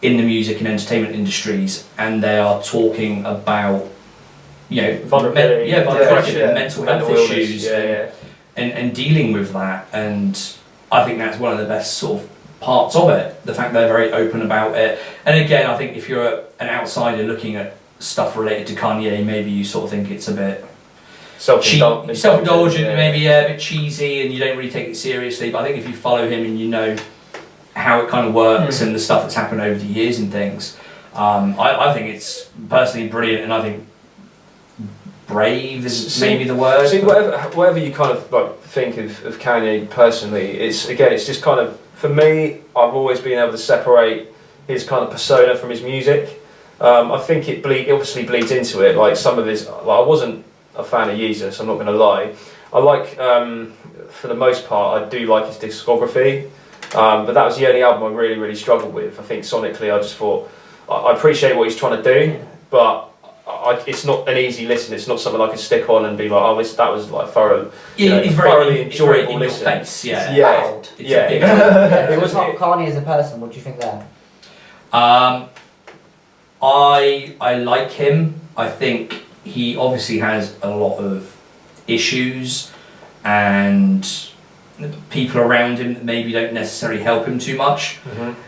in the music and entertainment industries, and they are talking about vulnerability, mental health issues, and dealing with that. And I think that's one of the best sort of parts of it, the fact they're very open about it. And again, I think if you're an outsider looking at stuff related to Kanye, maybe you sort of think it's a bit self-indulgent, maybe a bit cheesy, and you don't really take it seriously. But I think if you follow him and you know how it kind of works and the stuff that's happened over the years and things, I think it's personally brilliant, and I think brave is maybe the word. See, whatever you kind of like think of Kanye personally, it's just kind of, for me, I've always been able to separate his kind of persona from his music. I think it obviously bleeds into it. Like some of his, I wasn't a fan of Yeezus, I'm not going to lie. I like, for the most part, I do like his discography, but that was the only album I really, really struggled with. I think sonically, I just thought, I appreciate what he's trying to do, but it's not an easy listen. It's not something I can stick on and be like, that was like thorough. Yeah, it's thoroughly enjoyable in listen. your face. Yeah. It was Kanye as a person. What do you think there? I like him. I think he obviously has a lot of issues and people around him that maybe don't necessarily help him too much.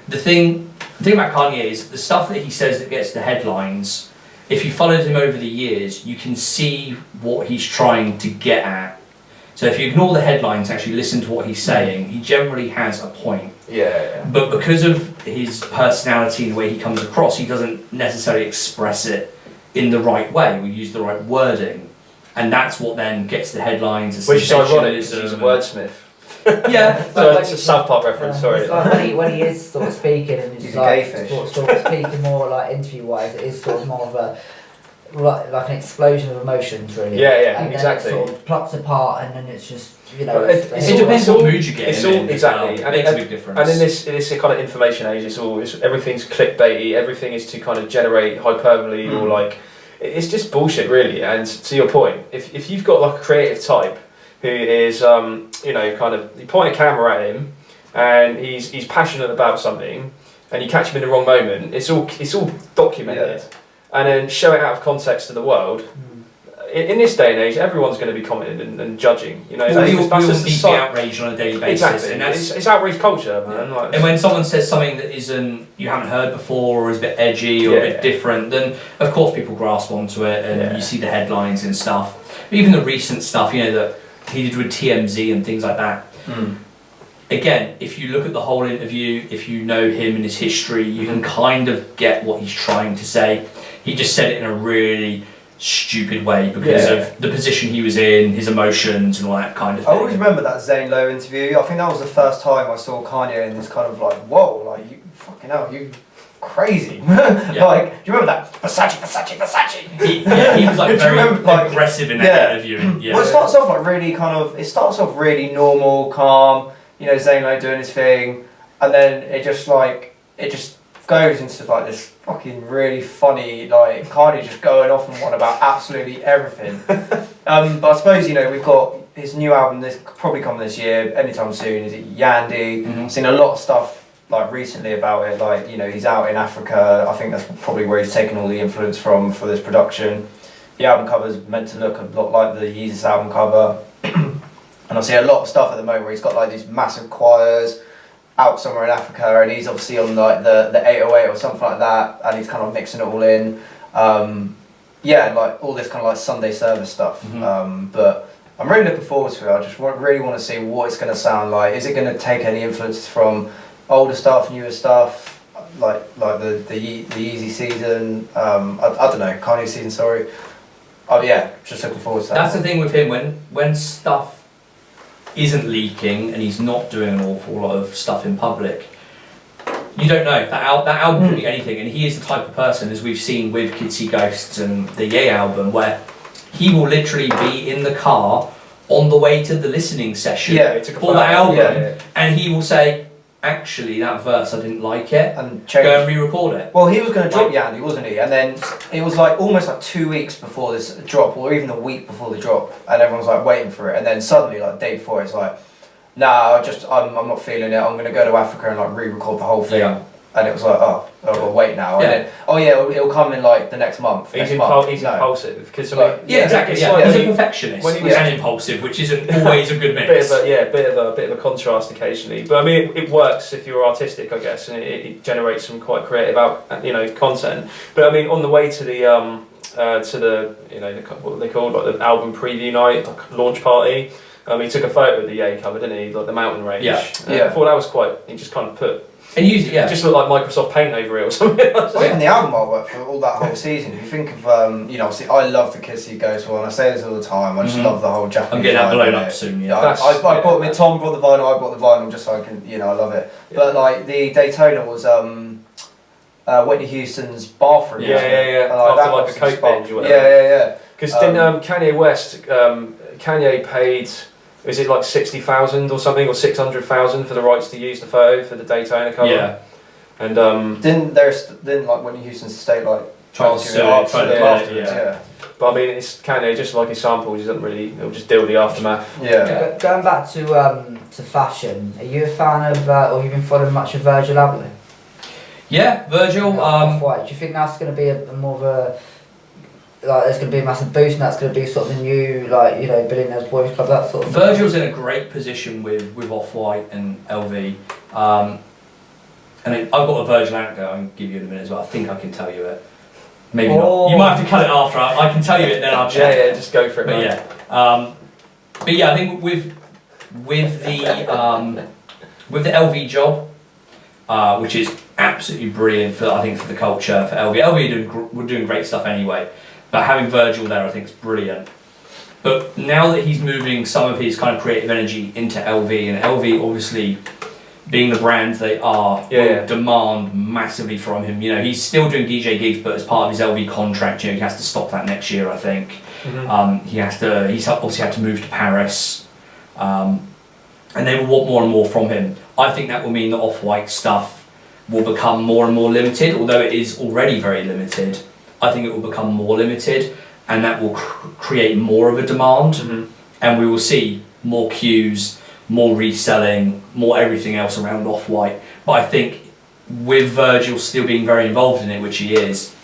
The thing about Kanye is the stuff that he says that gets the headlines. If you followed him over the years, you can see what he's trying to get at. So if you ignore the headlines, actually listen to what he's saying, he generally has a point. Yeah. But because of his personality and the way he comes across, he doesn't necessarily express it in the right way. We use the right wording, and that's what then gets the headlines. Which is ironic because he's a wordsmith. Yeah, so it's a South Park reference. Sorry. It's like when he is sort of speaking and he's like a gay fish. Sort of speaking more like interview wise, it is sort of more of like an explosion of emotions, really. Yeah, and exactly. Then it sort of plucks apart, and then it's just it depends what mood you get. It's all exactly, and it makes a big difference. And in this kind of information age, everything's clickbaity. Everything is to kind of generate hyperbole or like, it's just bullshit, really. And to your point, if you've got like a creative type who is you point a camera at him and he's passionate about something, and you catch him in the wrong moment, it's all documented, and then show it out of context to the world. In this day and age, everyone's going to be commenting and judging. You know, we all need to be outraged on a daily basis. Exactly, and it's outrage culture, man. Like, and when someone says something that you haven't heard before, or is a bit edgy or a bit different, then of course people grasp onto it, and you see the headlines and stuff. But even the recent stuff, that he did with TMZ and things like that. Again, if you look at the whole interview, if you know him and his history, you can kind of get what he's trying to say. He just said it in a really stupid way because of the position he was in, his emotions and all that kind of thing. I always remember that Zane Lowe interview. I think that was the first time I saw Kanye in this kind of like, whoa, like, you fucking hell, you crazy. Like, do you remember that? Versace. He was like very aggressive in that interview. Well, it starts off really normal, calm, Zane Lowe doing his thing, and then it just goes into like this fucking really funny, like Kanye just going off and on about absolutely everything. But I suppose we've got his new album this probably coming this year, anytime soon. Is it Yandy? Seen a lot of stuff like recently about it. Like he's out in Africa. I think that's probably where he's taken all the influence from for this production. The album cover's meant to look a lot like the Yeezus album cover, and I see a lot of stuff at the moment where he's got like these massive choirs out somewhere in Africa, and he's obviously on like the 808 or something like that, and he's kind of mixing it all in. Like all this kind of like Sunday service stuff. But I'm really looking forward to it. I just really want to see what it's going to sound like. Is it going to take any influences from older stuff, newer stuff, like the Yeezy season? I don't know, Kanye season. Sorry. Oh yeah, just looking forward to that. That's the thing with him when stuff isn't leaking and he's not doing an awful lot of stuff in public, you don't know. That album could be anything, and he is the type of person, as we've seen with Kids See Ghosts and the Ye album, where he will literally be in the car on the way to the listening session for the album, and he will say, actually that verse I didn't like it, and go and re-record it. Well, he was going to drop Yandy, wasn't he? And then it was like almost like 2 weeks before this drop, or even a week before the drop, and everyone's like waiting for it. And then suddenly, like the day before, it's like, nah, I'm not feeling it. I'm going to go to Africa and like re-record the whole thing. And it was like, well, wait now. And then, it'll come in like the next month. He's impulsive because exactly. He's a perfectionist and impulsive, which isn't always a good mix. Bit of a contrast occasionally. But I mean, it works if you're artistic, I guess, and it generates some quite creative content. But I mean, on the way to the what they call like the album preview night, like launch party. He took a photo of the Ye cover, didn't he? Like the mountain range. I thought that was quite. He just kind of put. And used it, It just looked like Microsoft Paint over it or something. Well, even the album artwork for all that whole season. If you think of, obviously I love the Kids See Ghosts one. I say this all the time. I just love the whole Japanese. I'm getting that blown up soon. Yeah. I bought with Tom brought the vinyl. I bought the vinyl just so I can, I love it. But like the Daytona was Whitney Houston's bathroom. After like a coke binge or whatever. Yeah. Because didn't Kanye West? Kanye paid. Is it like 60,000 or something, or 600,000 for the rights to use the photo for the Daytona cover? Yeah. And didn't like Whitney Houston's estate like try to sue it? Yeah. But I mean, it's Kanye, just like his samples. He doesn't really. He'll just deal with the aftermath. Yeah. Going back to fashion, are you a fan of, or have you been following much of Virgil Abloh? Yeah, Virgil. Do you think that's going to be a more of a there's going to be a massive boost, and that's going to be sort of the new, Billionaire Boys Club, that sort of thing? Virgil's in a great position with Off-White and LV. And I've got a Virgil anecdote I can give you in a minute as well. I think I can tell you it. Maybe not. You might have to cut it after. I can tell you it, then I'll check. Yeah, just go for it. But I think with the LV job, which is absolutely brilliant for the culture for LV. LV were doing great stuff anyway. But having Virgil there, I think, is brilliant. But now that he's moving some of his kind of creative energy into LV, and LV obviously being the brand they are, will demand massively from him. You know, he's still doing DJ gigs, but as part of his LV contract, you know, he has to stop that next year, I think. He's obviously had to move to Paris, and they will want more and more from him. I think that will mean that Off-White stuff will become more and more limited, although it is already very limited. I think it will become more limited, and that will create more of a demand, and we will see more queues, more reselling, more everything else around Off-White. But I think with Virgil still being very involved in it, which he is,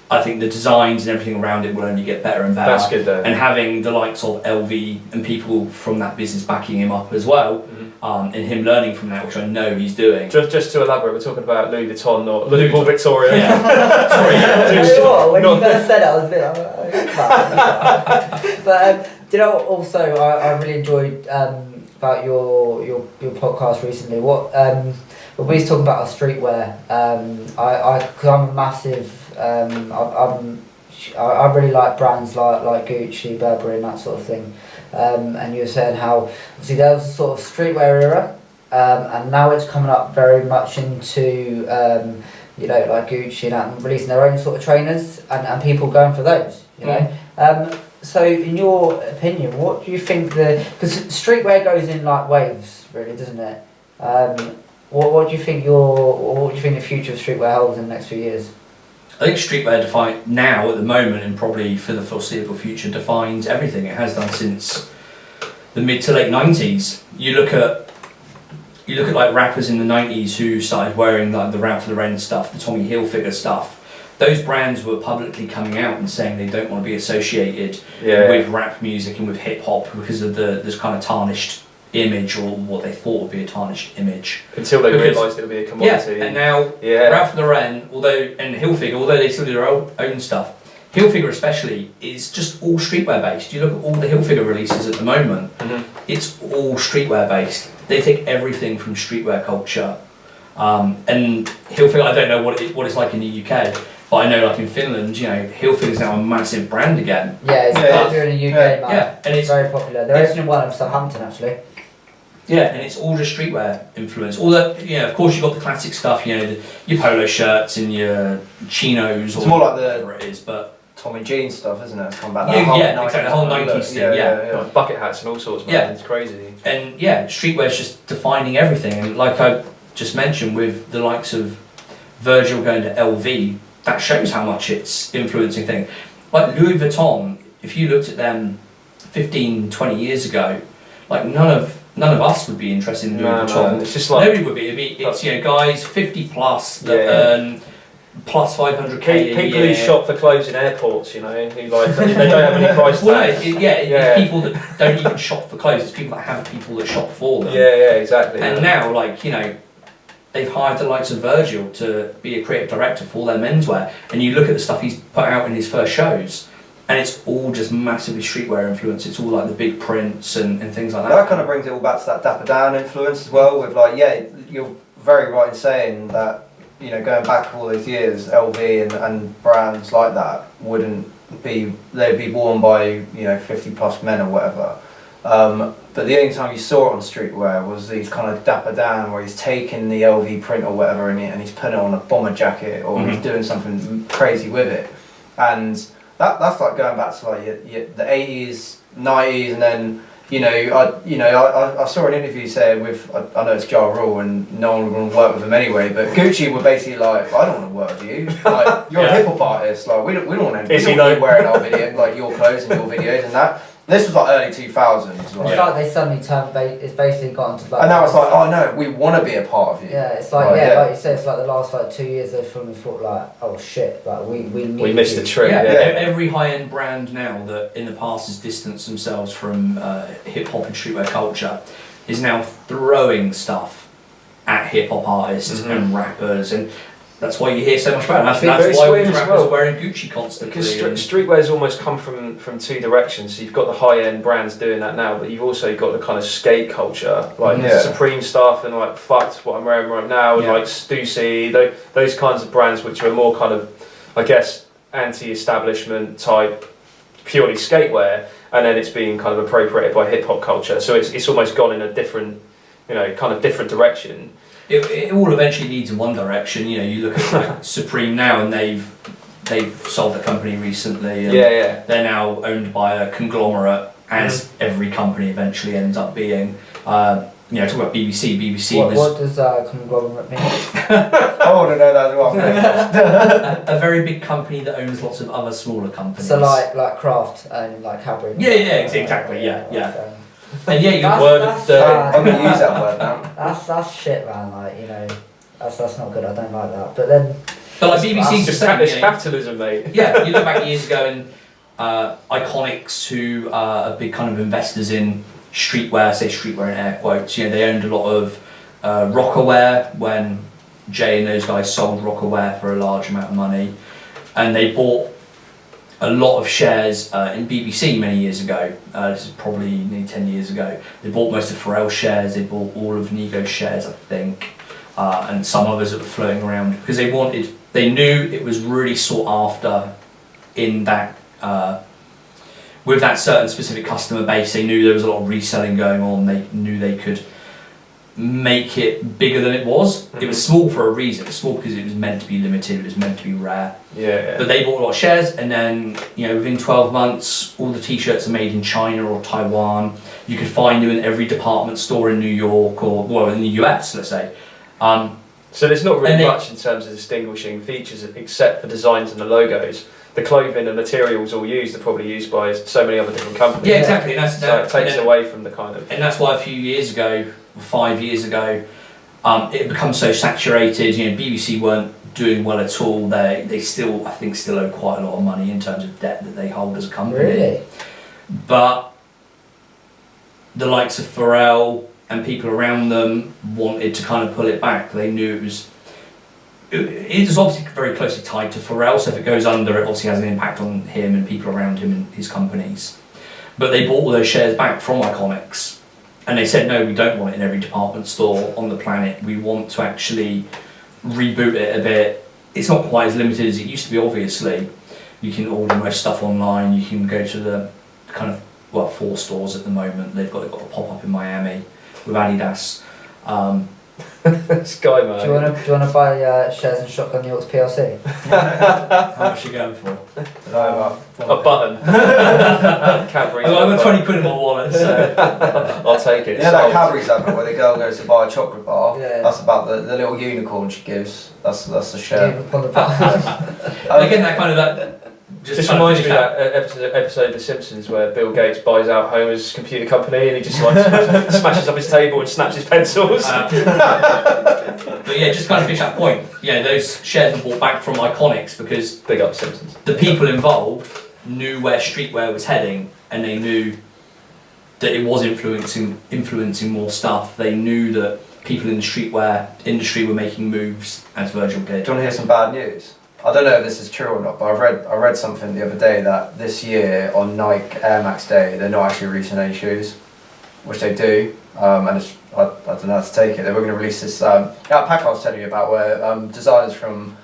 I think the designs and everything around it will only get better and better. That's good though. And having the likes of LV and people from that business backing him up as well, and him learning from that, which I know he's doing. Just to elaborate, we're talking about Louis Vuitton, not Louis Victoria. Yeah. Sorry, when you first said it, I was a bit but you know, also I really enjoyed about your podcast recently. What when we was talking about our streetwear, because I'm a massive, I really like brands like Gucci, Burberry, and that sort of thing. And you were saying how obviously there was a sort of streetwear era, and now it's coming up very much into you know, like Gucci and releasing their own sort of trainers, and people going for those. You know. So, in your opinion, what do you think because streetwear goes in like waves, really, doesn't it? What do you think the future of streetwear holds in the next few years? I think streetwear now at the moment, and probably for the foreseeable future, defines everything. It has done since the mid to late 90s. You look at like rappers in the 90s who started wearing like the Ralph Lauren stuff, the Tommy Hilfiger stuff. Those brands were publicly coming out and saying they don't want to be associated with rap music and with hip hop because of this kind of tarnished image, or what they thought would be a tarnished image. Until they realised it would be a commodity. Yeah, and now Ralph Lauren, and Hilfiger, although they still do their own stuff, Hilfiger especially is just all streetwear based. You look at all the Hilfiger releases at the moment, it's all streetwear based. They take everything from streetwear culture. And Hilfiger, I don't know what it's like in the UK, but I know like in Finland, you know, Hilfiger's now a massive brand again. Yeah, it's popular in the UK, man. Yeah, and it's very popular. They're opening one in Southampton actually. Yeah, and it's all just streetwear influence. Although, you know, of course you've got the classic stuff, you know, your polo shirts and your chinos, it's more like whatever it is, but Tommy Jean stuff, isn't it? It's come back. Exactly, the whole 90s thing, Like bucket hats and all sorts, man. It's crazy. And streetwear's just defining everything. And like I just mentioned, with the likes of Virgil going to LV, that shows how much it's influencing things. Like Louis Vuitton, if you looked at them 15, 20 years ago, like none of us would be interested in Louis Vuitton. Man. It's just like nobody would be. It's you know, guys 50 plus that earn plus 500k. People who shop for clothes in airports, you know, who like they don't have any price tags. It's people that don't even shop for clothes. It's people that have people that shop for them. Yeah, exactly. And now, like, you know, they've hired the likes of Virgil to be a creative director for all their menswear, and you look at the stuff he's put out in his first shows, and it's all just massively streetwear influence. It's all like the big prints and things like that. That kind of brings it all back to that Dapper Dan influence as well, with like, you're very right in saying that, you know, going back all those years, LV and brands like that they'd be worn by, you know, 50 plus men or whatever. But the only time you saw it on streetwear was these kind of Dapper Dan, where he's taking the LV print or whatever and he's putting it on a bomber jacket, or he's doing something crazy with it. And that's like going back to like the 80s, 90s, and then, you know, I saw an interview saying with, I know it's Ja Rule and no one would want to work with him anyway, but Gucci were basically like, I don't want to work with you. Like, you're a hip hop artist. Like, we don't want to wearing our video, like your clothes and your videos and that. This was like early 2000s. Like. It's like they suddenly turned. It's basically gotten to like. And now it's like, oh no, we want to be a part of you. Yeah, it's like like you said, it's like the last like 2 years they've suddenly thought like, oh shit, like we missed the trick. Every high-end brand now that in the past has distanced themselves from hip hop and streetwear culture is now throwing stuff at hip hop artists and rappers, and that's why you hear so much about it. That's why rappers are wearing Gucci constantly. Because streetwear's almost come from two directions. So you've got the high-end brands doing that now, but you've also got the kind of skate culture, like Supreme stuff and like Fucked, what I'm wearing right now, and like Stussy, those kinds of brands which are more kind of, I guess, anti-establishment type, purely skatewear, and then it's being kind of appropriated by hip-hop culture. So it's almost gone in a different kind of different direction. It all eventually leads in one direction. You look at like Supreme now, and they've sold the company recently. And they're now owned by a conglomerate, as every company eventually ends up being. Talk about BBC. What does conglomerate mean? I want to know that as well. A very big company that owns lots of other smaller companies. So like Kraft and like Cadbury. Yeah, exactly. Yeah. And I'm gonna use that word now. That's shit, man. That's not good. I don't like that. But like BBC's just saying, it's capitalism, mate. Yeah, you look back years ago, and Iconics, who are big kind of investors in streetwear, say streetwear in air quotes. They owned a lot of Rockaware when Jay and those guys sold Rockaware for a large amount of money, and they bought a lot of shares in BBC many years ago. This is probably nearly 10 years ago. They bought most of Pharrell's shares, they bought all of Nigo's shares, I think, and some others that were floating around, because they knew it was really sought after in that, with that certain specific customer base. They knew there was a lot of reselling going on. They knew they could make it bigger than it was. It was small for a reason. It was small because it was meant to be limited, it was meant to be rare. Yeah. But they bought a lot of shares, and then within 12 months all the t-shirts are made in China or Taiwan. You could find them in every department store in New York, or in the US, let's say. So there's not really much in terms of distinguishing features except for designs and the logos. The clothing and materials all used are probably used by so many other different companies. Yeah, exactly. And so it takes away from the kind of... And that's why a few years ago, 5 years ago, it becomes so saturated. BBC weren't doing well at all. They still, I think, owe quite a lot of money in terms of debt that they hold as a company. Really? But the likes of Pharrell and people around them wanted to kind of pull it back. They knew it was obviously very closely tied to Pharrell, so if it goes under, it obviously has an impact on him and people around him and his companies. But they bought all those shares back from Iconics, and they said, no, we don't want it in every department store on the planet. We want to actually reboot it a bit. It's not quite as limited as it used to be, obviously. You can order most stuff online. You can go to the kind of, 4 stores at the moment. They've got a pop-up in Miami with Adidas. Sky man. Do you want to buy shares in Shotgun The Aux PLC? How much are you going for? A button. Cadbury's. I've got 20 quid in my wallet, so I'll take it. That Cadbury's advert where the girl goes to buy a chocolate bar. Yeah. That's about the little unicorn she gives. That's the share. Again, that kind of that. Just reminds me of that episode of The Simpsons where Bill Gates buys out Homer's computer company and he just smashes up his table and snaps his pencils. But yeah, just kind of finish that point. Those shares were bought back from Iconics because big up Simpsons. The people involved knew where streetwear was heading, and they knew that it was influencing more stuff. They knew that people in the streetwear industry were making moves, as Virgil did. Do you want to hear some bad news? I don't know if this is true or not, but I read something the other day that this year on Nike Air Max Day they're not actually releasing any shoes, which they do, and I don't know how to take it. They were going to release this that pack I was telling you about where designers from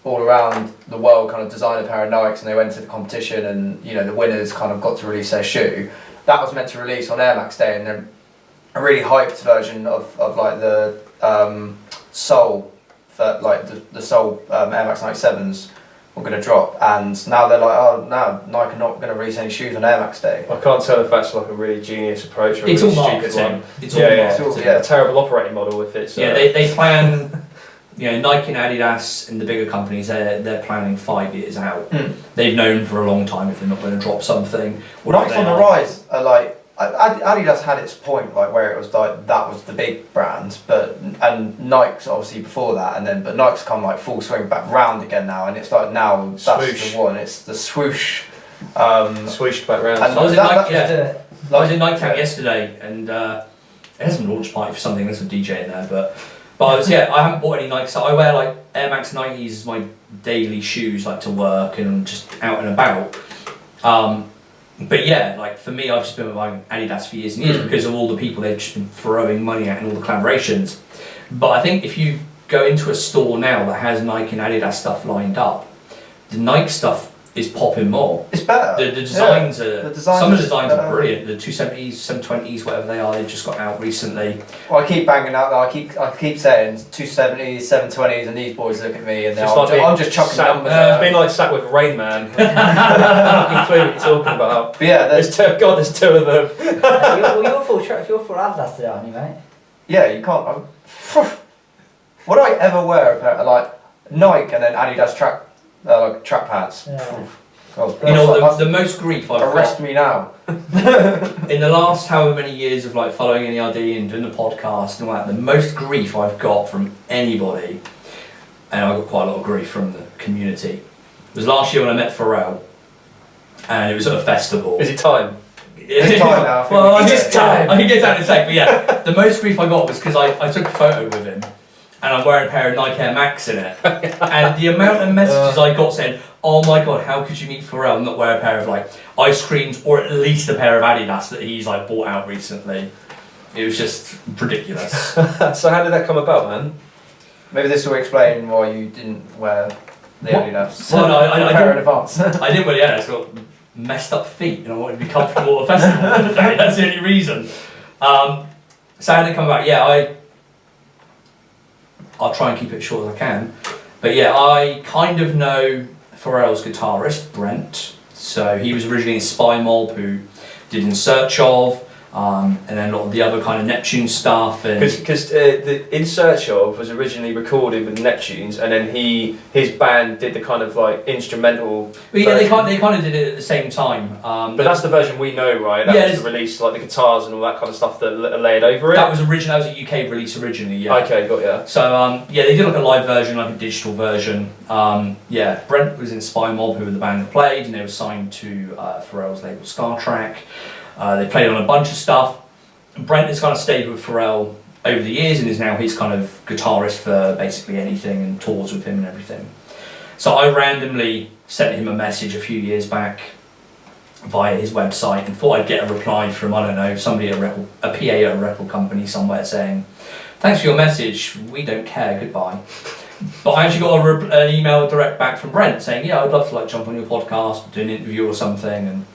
all around the world kind of designed a pair of Nikes, and they went to the competition, and the winners kind of got to release their shoe. That was meant to release on Air Max Day, and then a really hyped version of like the Soul. That the Soul Air Max 97s were going to drop, and now they're like, oh no, Nike are not going to release any shoes on Air Max Day. I can't tell if that's like a really genius approach or it's a really all stupid marketing. one. It's all marketing. A terrible operating model if it's. They plan. Nike and Adidas and the bigger companies, they're planning 5 years out. They've known for a long time if they're not going to drop something. Nike's on the rise. Adidas had its point, like where it was like that was the big brand, and Nike's obviously before that, but Nike's come like full swing back round again now, and it's like now that's swoosh. the one. It's the swoosh. Swooshed back round. I was in Nike Town yesterday, and it has a launch party for something. There's some DJ in there, but I haven't bought any Nike stuff. I wear like Air Max 90s as my daily shoes, like to work and just out and about. But yeah, like for me, I've just been buying Adidas for years and years because of all the people they've just been throwing money at and all the collaborations. But I think if you go into a store now that has Nike and Adidas stuff lined up, the Nike stuff is popping more. It's better. The designs yeah. are some of the designs are brilliant. The 270s, 720s, whatever they are, they've just got out recently. Well, I keep banging out. I keep saying 270s, 720s, and these boys look at me and I'm just chucking numbers. It's been like sat with Rain Man. Fucking clue what you're talking about. But yeah, there's two of them. You're full Atlas today, aren't you, mate? Yeah, you can't. Would I ever wear a pair of like Nike and then Adidas track pads? Yeah. God, you know, the most grief I've arrest got, me now. in the last however many years of like following NERD and doing the podcast and all that, the most grief I've got from anybody, and I got quite a lot of grief from the community, was last year when I met Pharrell, and it was at a festival. Is it time? It's time now. Well, it's time. I can get down in a sec, but yeah, the most grief I got was because I took a photo with him, and I'm wearing a pair of Nike Air Max in it, and the amount of messages I got saying, "Oh my god, how could you meet Pharrell and not wear a pair of like ice creams or at least a pair of Adidas that he's like bought out recently?" It was just ridiculous. So how did that come about, man? Maybe this will explain why you didn't wear the Adidas. Well, no, I didn't in didn't. advance. I didn't wear the Adidas. I got messed up feet, and I wanted to be comfortable at a festival for the day. That's the only reason. So how did it come about? Yeah, I'll try and keep it as short as I can. But yeah, I kind of know Pharrell's guitarist, Brent. So he was originally in Spy Mob, who did In Search Of, and then a lot of the other kind of Neptune stuff. Because the In Search Of was originally recorded with Neptunes, and then his band did the kind of like instrumental. But yeah, they kind of did it at the same time. But that's the version we know, right? That was the release, like the guitars and all that kind of stuff that are laid over it. That was a UK release originally. Yeah. Okay, got ya. So yeah, they did like a live version, like a digital version. Yeah, Brent was in Spy Mob, who were the band that played, and they were signed to Pharrell's label Trak. They played on a bunch of stuff. Brent has kind of stayed with Pharrell over the years and is now his kind of guitarist for basically anything and tours with him and everything. So I randomly sent him a message a few years back via his website and thought I'd get a reply from, I don't know, somebody at a PA at a record company somewhere saying, "Thanks for your message, we don't care, goodbye." But I actually got an email direct back from Brent saying, "Yeah, I'd love to like jump on your podcast, do an interview or something."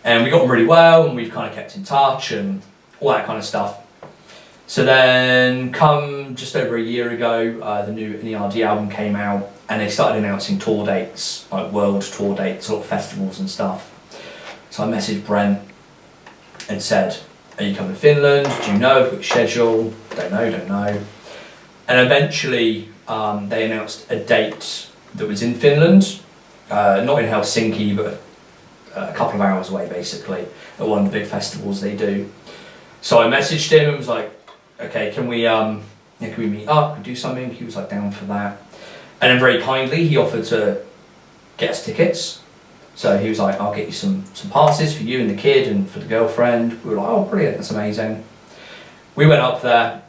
And we got on really well, and we've kind of kept in touch and all that kind of stuff. So then, come just over a year ago, the new NERD album came out, and they started announcing tour dates, like world tour dates, sort of festivals and stuff. So I messaged Brent and said, "Are you coming to Finland? Do you know? Have you got a schedule? Don't know. And eventually, they announced a date that was in Finland, not in Helsinki, but a couple of hours away, basically, at one of the big festivals they do. So I messaged him and was like, "Okay, can we meet up? Can we do something?" He was like down for that, and then very kindly he offered to get us tickets. So he was like, "I'll get you some passes for you and the kid and for the girlfriend." We were like, "Oh, brilliant! That's amazing." We went up there,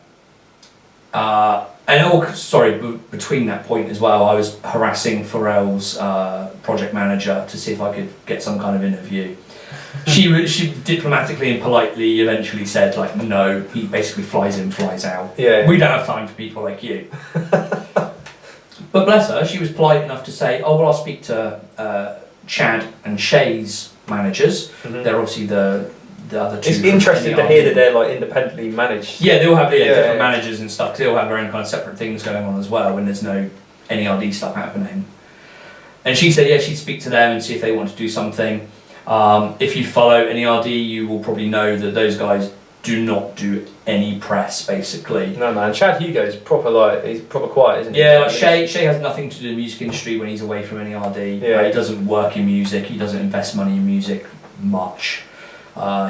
between that point as well, I was harassing Pharrell's project manager to see if I could get some kind of interview. She diplomatically and politely eventually said, like, no, he basically flies in, flies out. Yeah. We don't have time for people like you. But bless her, she was polite enough to say, "Oh, well, I'll speak to Chad and Shay's managers." Mm-hmm. They're obviously the other two. It's interesting to hear that they're like independently managed. Yeah, they all have different managers and stuff. They all have their own kind of separate things going on as well when there's no NERD stuff happening. And she said, yeah, she'd speak to them and see if they want to do something. If you follow NERD, you will probably know that those guys do not do any press, basically. No, man. Chad Hugo's he's proper quiet, isn't he? Yeah, like Shay has nothing to do with the music industry when he's away from NERD. Yeah. He doesn't work in music. He doesn't invest money in music much.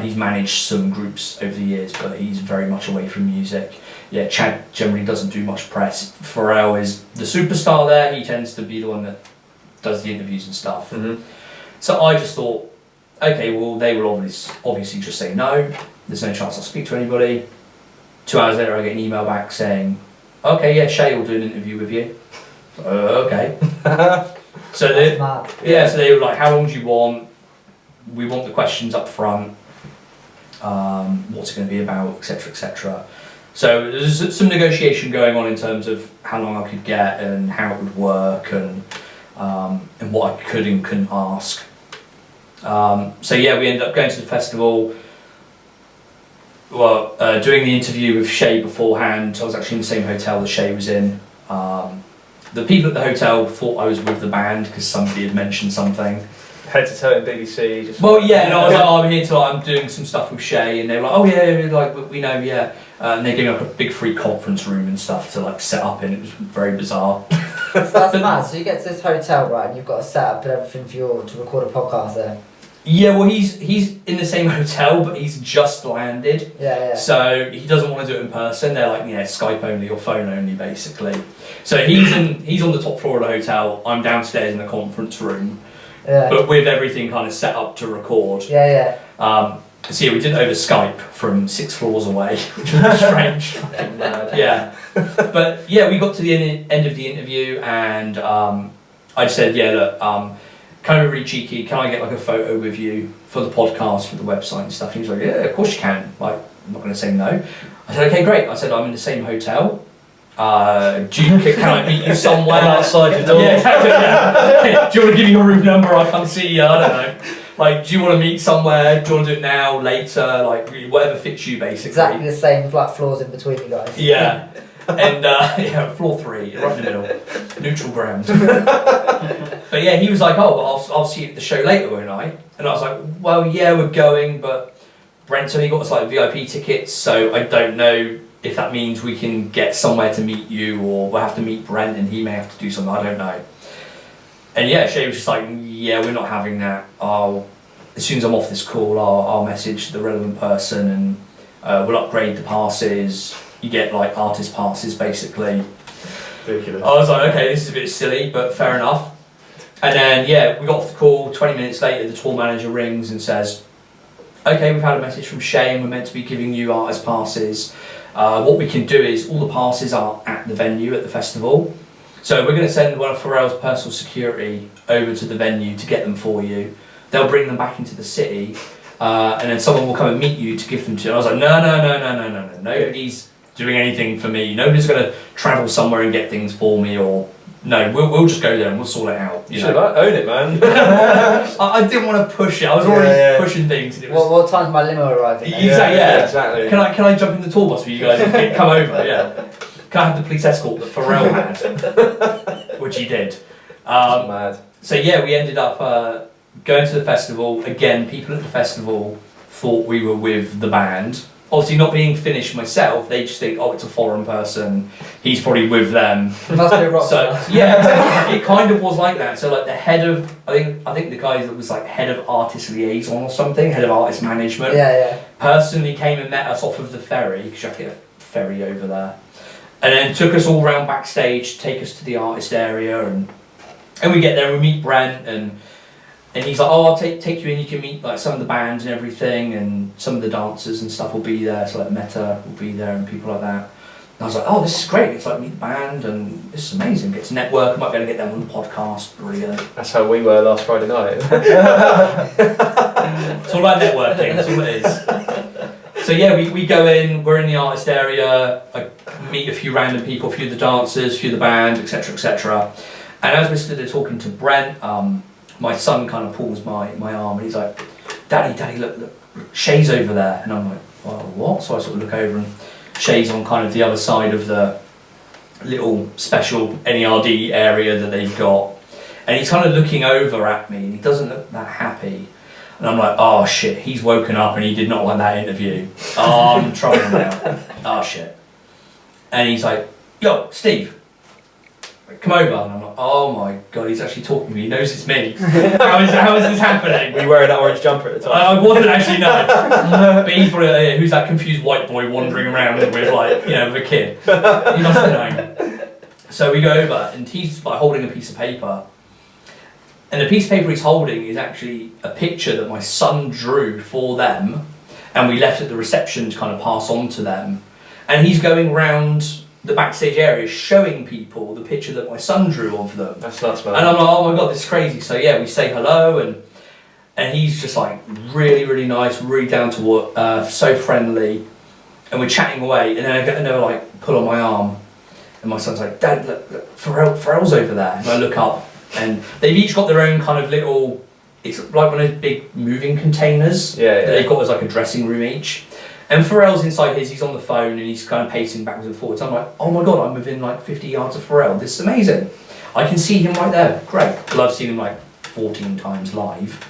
He's managed some groups over the years, but he's very much away from music. Yeah, Chad generally doesn't do much press. Pharrell is the superstar there. He tends to be the one that does the interviews and stuff. Mm-hmm. So I just thought, okay, well, they will obviously just say no. There's no chance I'll speak to anybody. 2 hours later, I get an email back saying, okay, yeah, Shay will do an interview with you. Okay. So they were like, how long do you want? We want the questions up front. What's it going to be about, etc., etc. So there's some negotiation going on in terms of how long I could get and how it would work, and and what I could and couldn't ask. So yeah, we ended up going to the festival. Well, doing the interview with Shay beforehand. I was actually in the same hotel that Shay was in. The people at the hotel thought I was with the band because somebody had mentioned something. Head to toe in BBC. Just well, yeah, and I was like, oh, I'm here to, I'm doing some stuff with Shay, and they were like, oh yeah, like we know, yeah. And they gave me like a big free conference room and stuff to like set up in. It was very bizarre. So that's mad. So you get to this hotel, right, and you've got to set up and everything to record a podcast there. Yeah, well, he's in the same hotel, but he's just landed. Yeah. So he doesn't want to do it in person. They're like, yeah, Skype only or phone only, basically. So he's on the top floor of the hotel. I'm downstairs in the conference room. Yeah. But with everything kind of set up to record. Yeah. So yeah, we did it over Skype from 6 floors away, which was strange. fucking mad. Yeah. But yeah, we got to the end of the interview, and I just said, yeah, look, kind of really cheeky, can I get like a photo with you for the podcast, for the website and stuff? And he was like, yeah, of course you can. Like, I'm not going to say no. I said, okay, great. I said, I'm in the same hotel. Can I meet you somewhere? Outside your door. Yeah, exactly. Yeah. Hey, do you want to give me your room number? I come see you. I don't know. Like, do you want to meet somewhere? Do you want to do it now, later? Like, whatever fits you, basically. Exactly the same flat floors in between you guys. Yeah. And yeah, floor 3, right in the middle, neutral ground. But yeah, he was like, oh, but I'll see you at the show later, won't I? And I was like, well, yeah, we're going, but Brent's only got us like VIP tickets, so I don't know if that means we can get somewhere to meet you, or we'll have to meet Brent and he may have to do something, I don't know. And yeah, Shay was just like, yeah, we're not having that. As soon as I'm off this call, I'll message the relevant person, and we'll upgrade the passes. You get like artist passes, basically. Ridiculous. I was like, okay, this is a bit silly, but fair enough. And then yeah, we got off the call. 20 minutes later, the tour manager rings and says, okay, we've had a message from Shay and we're meant to be giving you artist passes. What we can do is all the passes are at the venue at the festival. So we're going to send one of Pharrell's personal security over to the venue to get them for you. They'll bring them back into the city, and then someone will come and meet you to give them to you. I was like, no. Nobody's doing anything for me. Nobody's going to travel somewhere and get things for me, or no, we'll just go there and we'll sort it out. You should own it, man. I didn't want to push it. I was already pushing things. And it was, what time's my limo arriving? Exactly. Can I jump in the tour bus with you guys and come over? Yeah. Can I have the police escort that Pharrell had? Which he did. Mad. So yeah, we ended up going to the festival. Again, people at the festival thought we were with the band. Obviously not being Finnish myself, they just think, oh, it's a foreign person, he's probably with them. Must be a rock star. So yeah, it kind of was like that. So like the head of, I think the guy that was like head of artist liaison or something, head of artist management, personally came and met us off of the ferry, because you have to get a ferry over there, and then took us all round backstage, take us to the artist area, and we get there and we meet Brent, and he's like, oh, I'll take you in, you can meet like some of the bands and everything, and some of the dancers and stuff will be there, so like Meta will be there and people like that. And I was like, oh, this is great, it's like meet the band and this is amazing, get to network, I might be able to get them on the podcast, brilliant. That's how we were last Friday night. It's all about networking, that's all it is. So yeah, we go in, we're in the artist area, I meet a few random people, a few of the dancers, a few of the band, etc, etc. And as we're stood there talking to Brent, my son kind of pulls my arm and he's like, Daddy, look, Shay's over there. And I'm like, well, what? So I sort of look over and Shay's on kind of the other side of the little special NERD area that they've got. And he's kind of looking over at me and he doesn't look that happy. And I'm like, oh shit, he's woken up and he did not like that interview. Oh, I'm in trouble now. Oh shit. And he's like, yo, Steve, come over. And I'm like, oh my god, he's actually talking to me, he knows it's me. How is this happening? Were you wearing that orange jumper at the time? I wasn't actually, no. But he's probably, who's that confused white boy wandering around with like, with a kid. He must have known. So we go over and he's like holding a piece of paper. And the piece of paper he's holding is actually a picture that my son drew for them, and we left at the reception to kind of pass on to them. And he's going round the backstage area showing people the picture that my son drew of them. That's nuts, man. And I'm like, oh my god, this is crazy. So yeah, we say hello, and he's just like really, really nice, really down to earth, so friendly, and we're chatting away, and then I get another like pull on my arm, and my son's like, Dad, look, Pharrell's over there. And I look up, And they've each got their own kind of little, it's like one of those big moving containers that they've got as like a dressing room each. And Pharrell's inside his, he's on the phone and he's kind of pacing backwards and forwards. I'm like, oh my God, I'm within like 50 yards of Pharrell. This is amazing. I can see him right there. Great. Well, I've seen him like 14 times live.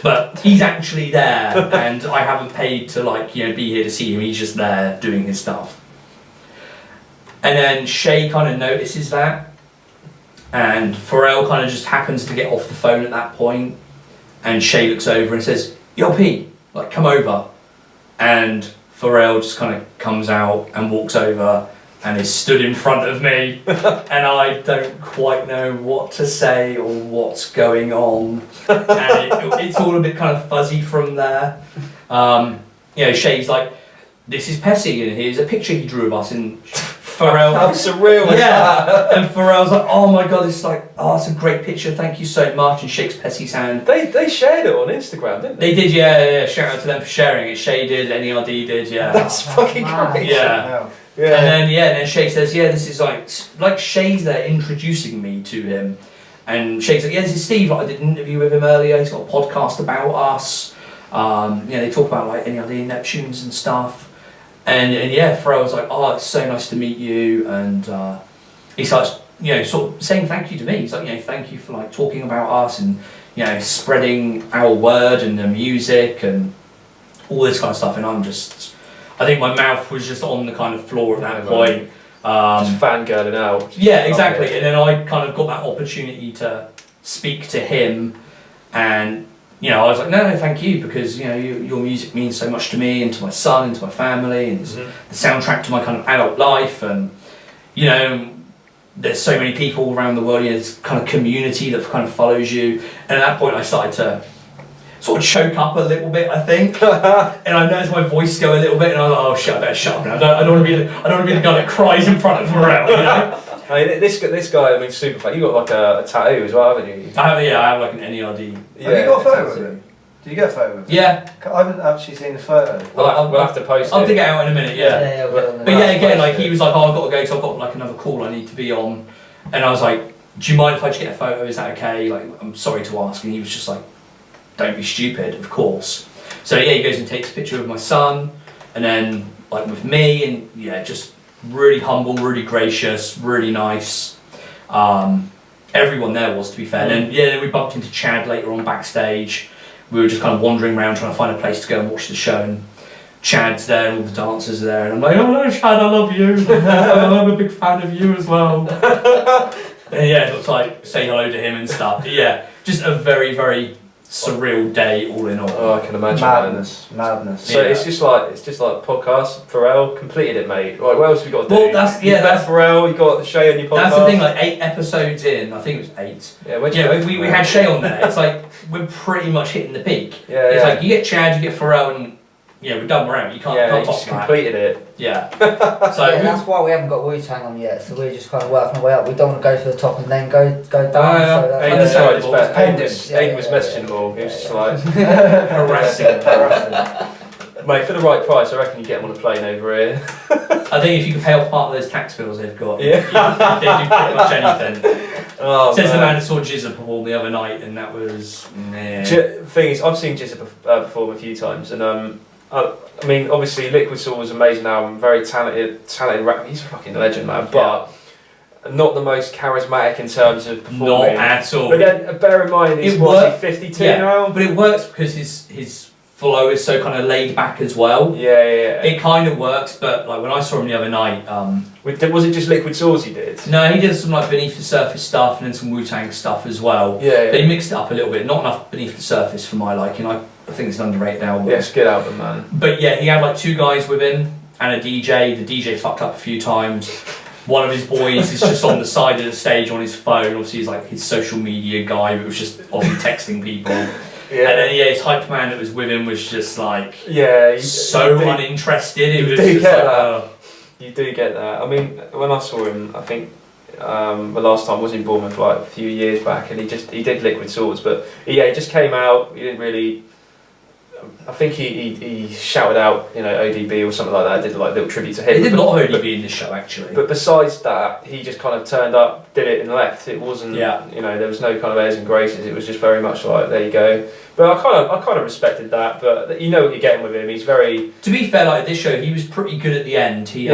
But he's actually there and I haven't paid to like, you know, be here to see him. He's just there doing his stuff. And then Shay kind of notices that. And Pharrell kind of just happens to get off the phone at that point. And Shay looks over and says, yo, P, like, come over. And Pharrell just kind of comes out and walks over and is stood in front of me. And I don't quite know what to say or what's going on. And it's all a bit kind of fuzzy from there. You know, Shay's like, this is Pessy, and here's a picture he drew of us. And Pharrell, how surreal is that? And Pharrell's like, oh my God, it's like, oh, it's a great picture, thank you so much, and shakes Pessy's hand. They shared it on Instagram, didn't they? They did, yeah. Shout out to them for sharing it. Shay did, NERD did, yeah. That's fucking great. Yeah. And then Shay says, yeah, this is like Shay's there introducing me to him. And Shay's like, yeah, this is Steve. Like, I did an interview with him earlier. He's got a podcast about us. They talk about like NERD and Neptunes and stuff. And Pharrell was like, oh, it's so nice to meet you. And he starts, sort of saying thank you to me. He's like, thank you for like talking about us and, spreading our word and the music and all this kind of stuff. And I think my mouth was just on the kind of floor at that point. Just fangirling out. Yeah, exactly. And then I kind of got that opportunity to speak to him, and I was like, no, thank you, because your music means so much to me and to my son and to my family, and it's the soundtrack to my kind of adult life, and there's so many people around the world. There's kind of community that kind of follows you, and at that point I started to sort of choke up a little bit, I think, and I noticed my voice go a little bit, and I was like, oh shit, I better shut up now. I don't want to be the guy that cries in front of Pharrell, I mean, this guy, I mean, super fan. You got like a tattoo as well, haven't you? I have like an NERD. Yeah, have you got a photo with him? Did you get a photo with him? Yeah. I haven't actually seen the photo. We'll have to post it. I'll dig it out in a minute, yeah. But again, like he was like, oh, I've got to go because I've got like another call I need to be on. And I was like, do you mind if I just get a photo? Is that okay? Like, I'm sorry to ask. And he was just like, don't be stupid, of course. So yeah, he goes and takes a picture of my son, and then like with me, and just really humble, really gracious, really nice. Everyone there was, to be fair. And then we bumped into Chad later on backstage. We were just kind of wandering around trying to find a place to go and watch the show, and Chad's there and all the dancers are there, and I'm like, oh no, Chad, I love you. I'm a big fan of you as well. And it looks like say hello to him and stuff. But just a very, very surreal day all in all. Oh, I can imagine. Madness. So it's just like podcast. Pharrell completed it, mate. Like, what else have we got to do? Well, that's Pharrell. You got Shay on your podcast. That's the thing. Like 8 episodes in, I think it was 8. Yeah, we had Shay on there. It's like we're pretty much hitting the peak. It's like you get Chad, you get Pharrell, and we're done. We're out. You can't just completed it. Yeah. So that's why we haven't got Wu-Tang on yet. So we're just kind of working our way up. We don't want to go to the top and then go down. Aiden was messaging them all. He was just like harassing. Mate, for the right price, I reckon you get them on a plane over here. I think if you could pay off part of those tax bills they've got, they do pretty much anything. Oh, says the man that saw Jizza perform the other night, and that was. Thing is, I've seen Jizza perform a few times, and I mean, obviously, Liquid Soul was an amazing album, very talented rapper. He's a fucking legend, man. But not the most charismatic in terms of performing. Not at all. But then, bear in mind, he's 52 now. But it works because his flow is so kind of laid back as well. Yeah. It kind of works, but like when I saw him the other night, was it just Liquid Souls he did? No, he did some like Beneath the Surface stuff and then some Wu-Tang stuff as well. Yeah. But he mixed it up a little bit. Not enough Beneath the Surface for my liking. I think it's an underrated album. Yeah, it's a good album, man. But he had like 2 guys with him and a DJ. The DJ fucked up a few times. One of his boys is just on the side of the stage on his phone. Obviously, he's like his social media guy, but was just obviously texting people. Yeah. And then his hype man that was with him was just like so uninterested. It was just like, you do get that. I mean, when I saw him, I think the last time was in Bournemouth like a few years back, and he did Liquid Swords, but he just came out. He didn't really. I think he shouted out, ODB or something like that. Did like a little tribute to him. He did a lot of ODB in this show actually. But besides that, he just kind of turned up, did it, and left. It wasn't, there was no kind of airs and graces. It was just very much like, there you go. But I kind of respected that. But you know what you're getting with him. He's very. To be fair, like this show, he was pretty good at the end. He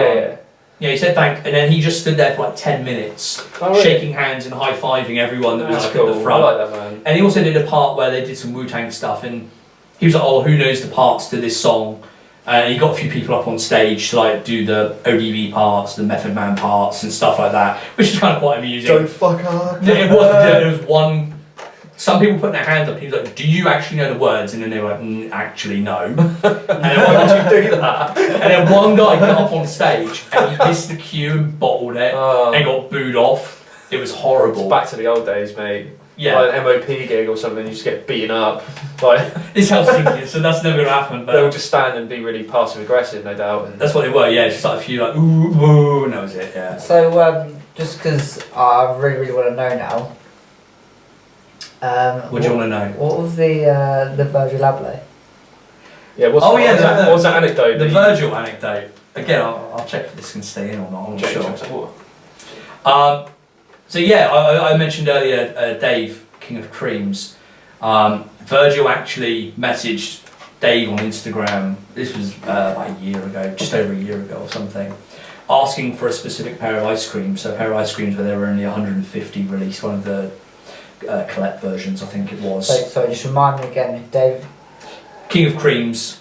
he said thank, and then he just stood there for like 10 minutes, shaking hands and high fiving everyone that was like cool. at the front. I like that, man. And he also did a part where they did some Wu-Tang stuff, and he was like, "Oh, who knows the parts to this song?" And he got a few people up on stage to like do the ODB parts, the Method Man parts, and stuff like that, which is kind of quite amusing. Don't fuck up. It was one. Some people putting their hands up, and he was like, "Do you actually know the words?" And then they were like, "Actually, no." And then Why would you do that? And then one guy got up on stage and he missed the cue and bottled it and got booed off. It was horrible. It's back to the old days, mate. Yeah. Like an MOP gig or something, you just get beaten up. Like it's Helsinki, so that's never gonna happen. But they'll just stand and be really passive aggressive, no doubt. And that's what they were. Yeah, just like a few like ooh, woo, and that was it. Yeah. So just because I really want to know now. What do you want to know? What was the Virgil Abloh? Yeah. What was that anecdote? The Virgil anecdote. Again, I'll check if this can stay in or not. I'm not sure. So yeah, I mentioned earlier Dave, King of Creamz. Virgil actually messaged Dave on Instagram. This was like a year ago, just over a year ago or something, asking for a specific pair of ice creams. So a pair of ice creams where there were only 150 released, one of the collect versions, I think it was. So just remind me again, Dave. King of Creamz.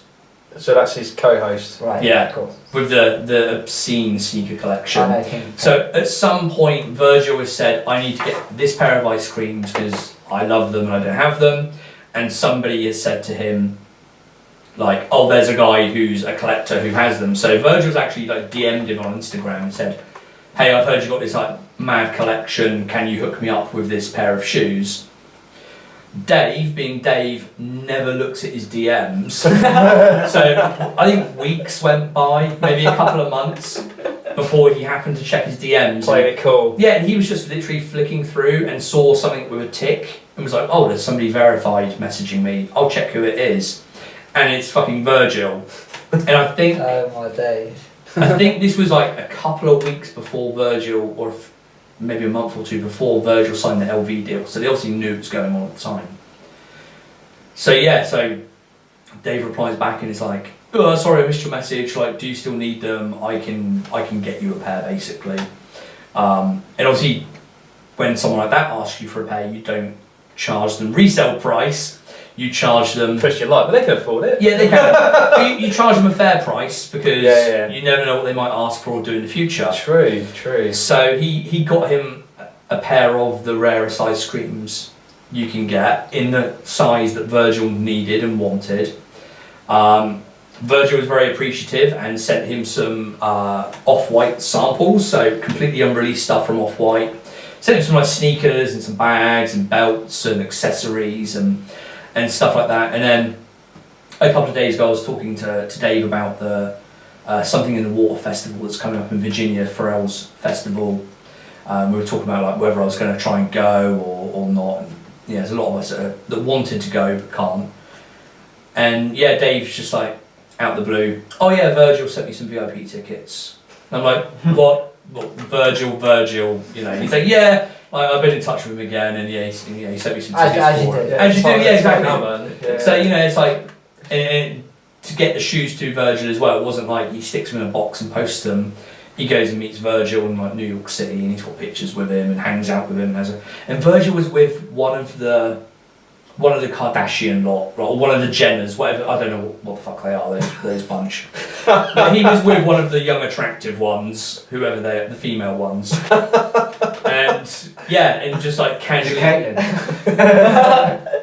So that's his co-host. Right. Yeah. Cool. With the obscene sneaker collection. I know King. So at some point, Virgil has said, "I need to get this pair of ice creams because I love them and I don't have them." And somebody has said to him, like, "Oh, there's a guy who's a collector who has them." So Virgil's actually like DM'd him on Instagram and said, "Hey, I've heard you got this like mad collection. Can you hook me up with this pair of shoes?" Dave, being Dave, never looks at his DMs. So I think weeks went by, maybe a couple of months, before he happened to check his DMs. Playing it cool. Yeah, and he was just literally flicking through and saw something with a tick and was like, "Oh, there's somebody verified messaging me. I'll check who it is." And it's fucking Virgil. And I think... Oh my days. I think this was like a couple of weeks before Virgil, or maybe a month or two before Virgil signed the LV deal, so they obviously knew what was going on at the time. So yeah, so Dave replies back and is like, "Oh, sorry, I missed your message. Like, do you still need them? I can get you a pair, basically." And obviously, when someone like that asks you for a pair, you don't charge them resale price. You charge them. Push your luck, but they can afford it. Yeah, they can. you charge them a fair price because Yeah. you never know what they might ask for or do in the future. True. So he got him a pair of the rarest ice creams you can get in the size that Virgil needed and wanted. Virgil was very appreciative and sent him some Off-White samples, so completely unreleased stuff from Off-White. Sent him some like sneakers and some bags and belts and accessories and stuff like that. And then a couple of days ago I was talking to Dave about the Something in the Water festival that's coming up in Virginia, Pharrell's festival. We were talking about like whether I was going to try and go or not. And, yeah, there's a lot of us that wanted to go but can't. And yeah, Dave's just like out the blue, "Oh yeah, Virgil sent me some VIP tickets." And I'm like, what Virgil, he's like, "Yeah, I've been in touch with him again, and he sent me some tickets As you for it." do. As you do, yeah, exactly. Yeah. So it's like, and to get the shoes to Virgil as well, it wasn't like he sticks them in a box and posts them. He goes and meets Virgil in like New York City, and he's got pictures with him and hangs out with him. And Virgil was with one of the Kardashian lot, or one of the Jenners, whatever. I don't know what the fuck they are. Those bunch. But he was with one of the young, attractive ones, whoever they are, the female ones. And yeah, and just like casually.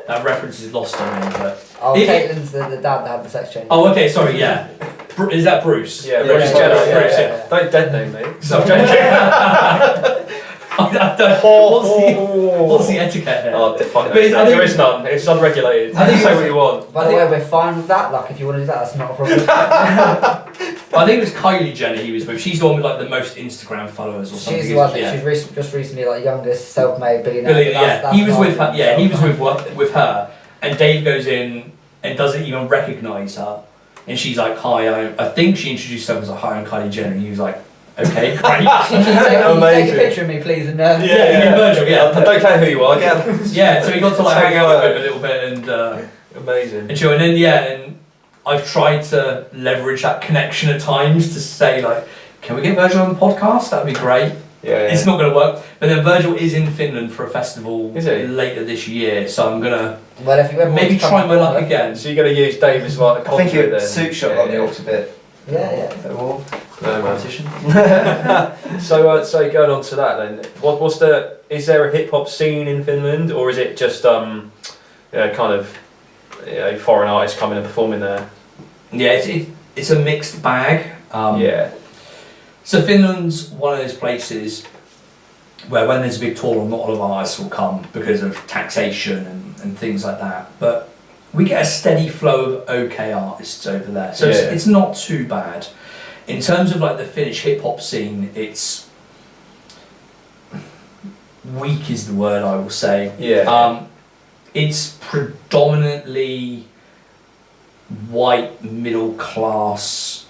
That reference is lost on me, but. Oh, Caitlin's the dad that had the sex change. Oh, okay, sorry, yeah. Is that Bruce? Yeah, Bruce yeah, Jenner. yeah, Bruce, yeah. Don't dead name, mate. So I'm joking. What's the etiquette here? Oh, fuck But no. There is none. It's unregulated. I think Say what you want. By the way, we're fine with that. Like, if you want to do that, that's not a problem. I think it was Kylie Jenner he was with. She's the one with like the most Instagram followers or something. She's the one that yeah. she's just recently like youngest self-made billionaire. Yeah, he was with her. Yeah, he was with her, and Dave goes in and doesn't even recognise her. And she's like, hi, I think she introduced herself as a hi, I'm Kylie Jenner. And he was like, okay, great. Can you take a picture of me, please? And Virgil, yeah. I don't care who you are, again. Yeah, so we got to like hang out with him a little bit and amazing. And chill. And then and I've tried to leverage that connection at times to say like, can we get Virgil on the podcast? That'd be great. Yeah. It's not going to work. But then Virgil is in Finland for a festival later this year, so I'm gonna if you maybe try my luck again. So you're gonna use Dave as like a I think conduit it then? suits Shotgun The Aux a bit. Yeah. No, Competition. So going on to that then, is there a hip hop scene in Finland, or is it just kind of foreign artists coming and performing there? Yeah, it's a mixed bag. So Finland's one of those places where when there's a big tour, not a lot of artists will come because of taxation and things like that. But we get a steady flow of OK artists over there, so it's not too bad. In terms of like the Finnish hip hop scene, it's weak is the word I will say. It's predominantly white middle class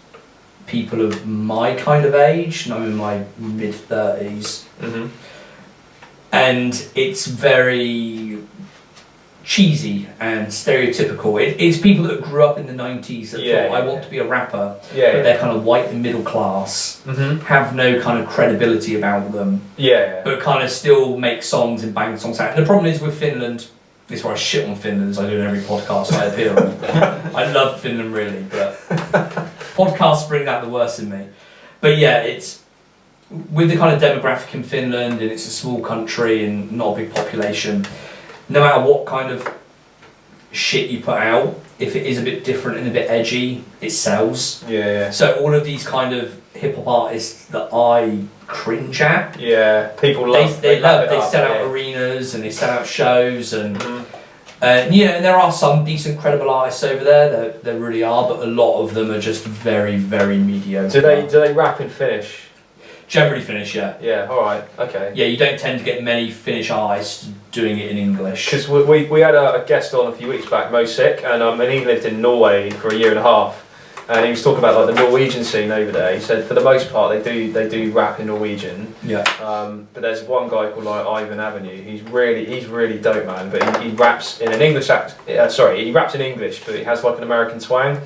people of my kind of age, and I'm in my mid-30s. And it's very cheesy and stereotypical. It's people that grew up in the 90s that thought, I want to be a rapper, but they're kind of white and middle class, have no kind of credibility about them, but kind of still make songs and bang songs out. And the problem is with Finland, this is where I shit on Finland as I do in every podcast I appear on. I love Finland really, but podcasts bring out the worst in me. But it's with the kind of demographic in Finland, and it's a small country and not a big population, no matter what kind of shit you put out, if it is a bit different and a bit edgy, it sells. So all of these kind of hip hop artists that I cringe at, people love. They sell out arenas and they sell out shows and and there are some decent credible artists over there. There really are, but a lot of them are just very, very mediocre. Do they rap in Finnish? Generally Finnish, Yeah, alright, okay. Yeah, you don't tend to get many Finnish artists doing it in English. Because we had a guest on a few weeks back, Mo Sick, and he lived in Norway for a year and a half. And he was talking about like the Norwegian scene over there. He said for the most part they do rap in Norwegian. But there's one guy called like Ivan Avenue. He's really dope, man. But he raps in an English he raps in English, but he has like an American twang.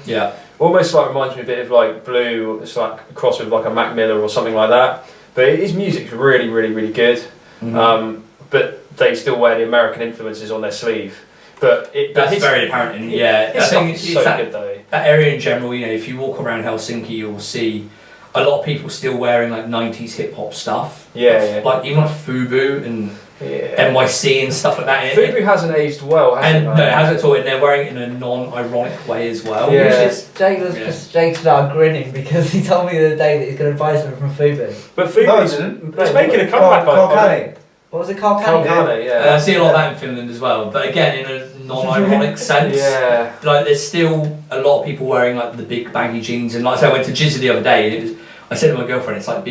Almost like reminds me a bit of like Blue. It's like a cross with like a Mac Miller or something like that. But his music's really good. But they still wear the American influences on their sleeve. But that's very apparent. And it's so good though. That area in general, if you walk around Helsinki, you'll see a lot of people still wearing like 90s hip hop stuff. Like even like FUBU and NYC and stuff like that. FUBU hasn't aged well, has it? No, it hasn't at all. And they're wearing it in a non-ironic way as well. Jake started grinning because he told me the other day that he's going to buy something from FUBU. But FUBU is making a comeback. What was it called? I see a lot of that in Finland as well, but again in a non-ironic sense. Like there's still a lot of people wearing like the big baggy jeans, and like I said, I went to Jizza the other day, and I said to my girlfriend, it's like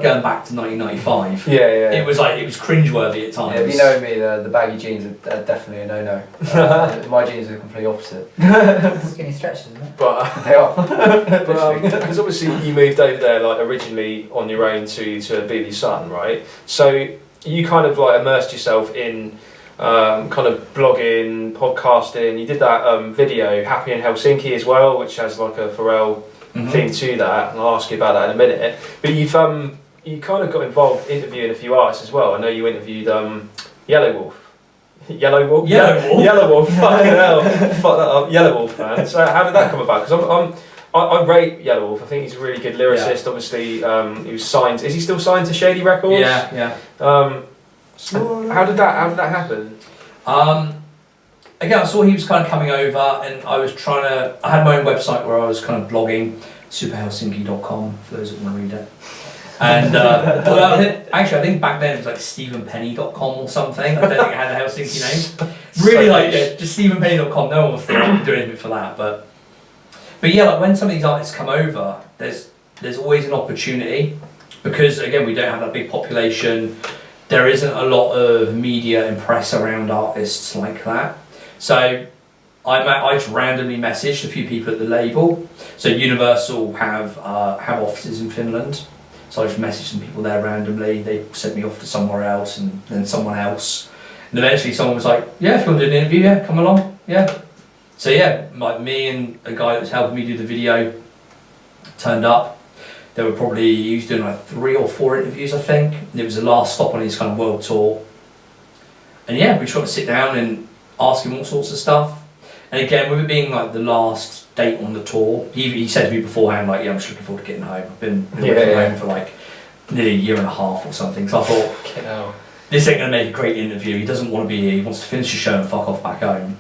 going back to 1995. It was cringeworthy at times. Yeah, if you know me, the baggy jeans are definitely a no-no. My jeans are the complete opposite. Skinny stretches, isn't it? But they are. Because obviously you moved over there like originally on your own to be with your son, right? So you kind of like immersed yourself in kind of blogging, podcasting. You did that video, Happy in Helsinki as well, which has like a Pharrell thing to that, and I'll ask you about that in a minute. But you kind of got involved interviewing a few artists as well. I know you interviewed Yellow Wolf. Fucking hell, fuck that up, Yellow Wolf, man. So how did that come about? Because I rate Yellow Wolf. I think he's a really good lyricist. Obviously, he was signed. Is he still signed to Shady Records? How did that happen? Again, I saw he was kind of coming over, and I had my own website where I was kind of blogging, superhelsinki.com for those that want to read it. And actually, I think back then it was like stephenpenny.com or something. I don't think it had a Helsinki name. Really, just stephenpenny.com. No one was doing anything for that, but like when some of these artists come over, there's always an opportunity, because again we don't have that big population. There isn't a lot of media and press around artists like that. So I just randomly messaged a few people at the label. So Universal have offices in Finland. So I just messaged some people there randomly. They sent me off to somewhere else, and then someone else. And eventually someone was like, yeah, if you want to do an interview, yeah, come along, yeah. So yeah, like me and a guy that was helping me do the video turned up. He was doing like 3 or 4 interviews, I think. And it was the last stop on his kind of world tour. And yeah, we just got to sit down and ask him all sorts of stuff. And again, with it being like the last date on the tour, he said to me beforehand, like, yeah, I'm just looking forward to getting home. I've been working home for like nearly a year and a half or something. So I thought, this ain't going to make a great interview. He doesn't want to be here. He wants to finish the show and fuck off back home.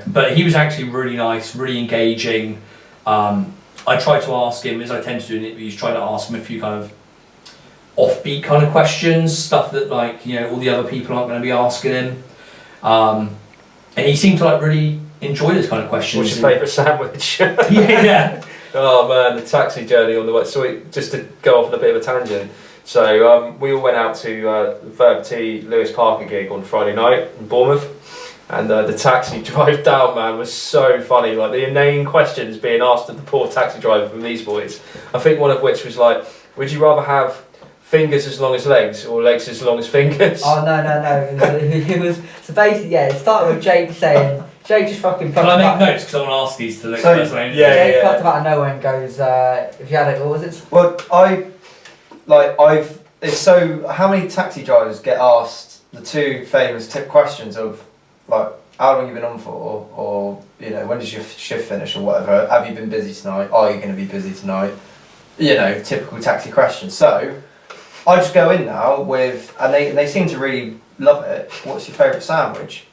But he was actually really nice, really engaging. I tried to ask him, as I tend to do in interviews, try to ask him a few kind of offbeat kind of questions, stuff that like, you know, all the other people aren't going to be asking him. And he seemed to like really enjoy this kind of questions. What's your favourite sandwich? Yeah. Oh man, the taxi journey on the way. So just to go off on a bit of a tangent. So we all went out to Verb T Lewis Parker gig on Friday night in Bournemouth. And the taxi drive down, man, was so funny. Like the inane questions being asked of the poor taxi driver from these boys. I think one of which was like, would you rather have fingers as long as legs or legs as long as fingers? Oh no. It was so basically, it started with Jake saying, Jake just fucking. Can I make notes because I want to ask these to the next person? Jake plucked about nowhere and goes, if you had it, what was it? Well, it's so. How many taxi drivers get asked the 2 famous tip questions of, like, how long you been on for, or you know, when does your shift finish, or whatever? Have you been busy tonight? Are you going to be busy tonight? You know, typical taxi questions. So I just go in now with, and they seem to really love it. What's your favourite sandwich?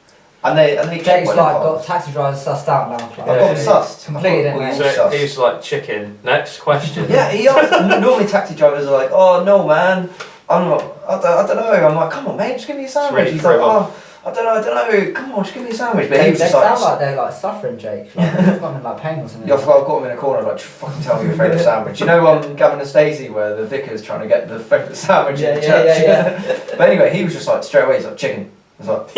And they Jake's like got taxi drivers sussed out now. Like, I've got them sussed. Completed it. So he's like, chicken. Next question. Yeah, he asked. Normally taxi drivers are like, oh no man, I don't know. I'm like, come on mate, just give me a sandwich. He's like, oh, I don't know. Come on, just give me a sandwich. But they sound like they're like suffering, Jake. Like, they've got them in like pain or something. Yeah, I've got them in a corner, like, just fucking tell me your favourite sandwich. You know, Gavin and Stacey, where the vicar's trying to get the favourite sandwich in the church. Yeah. But anyway, he was just like straight away. He's like, chicken. I was like,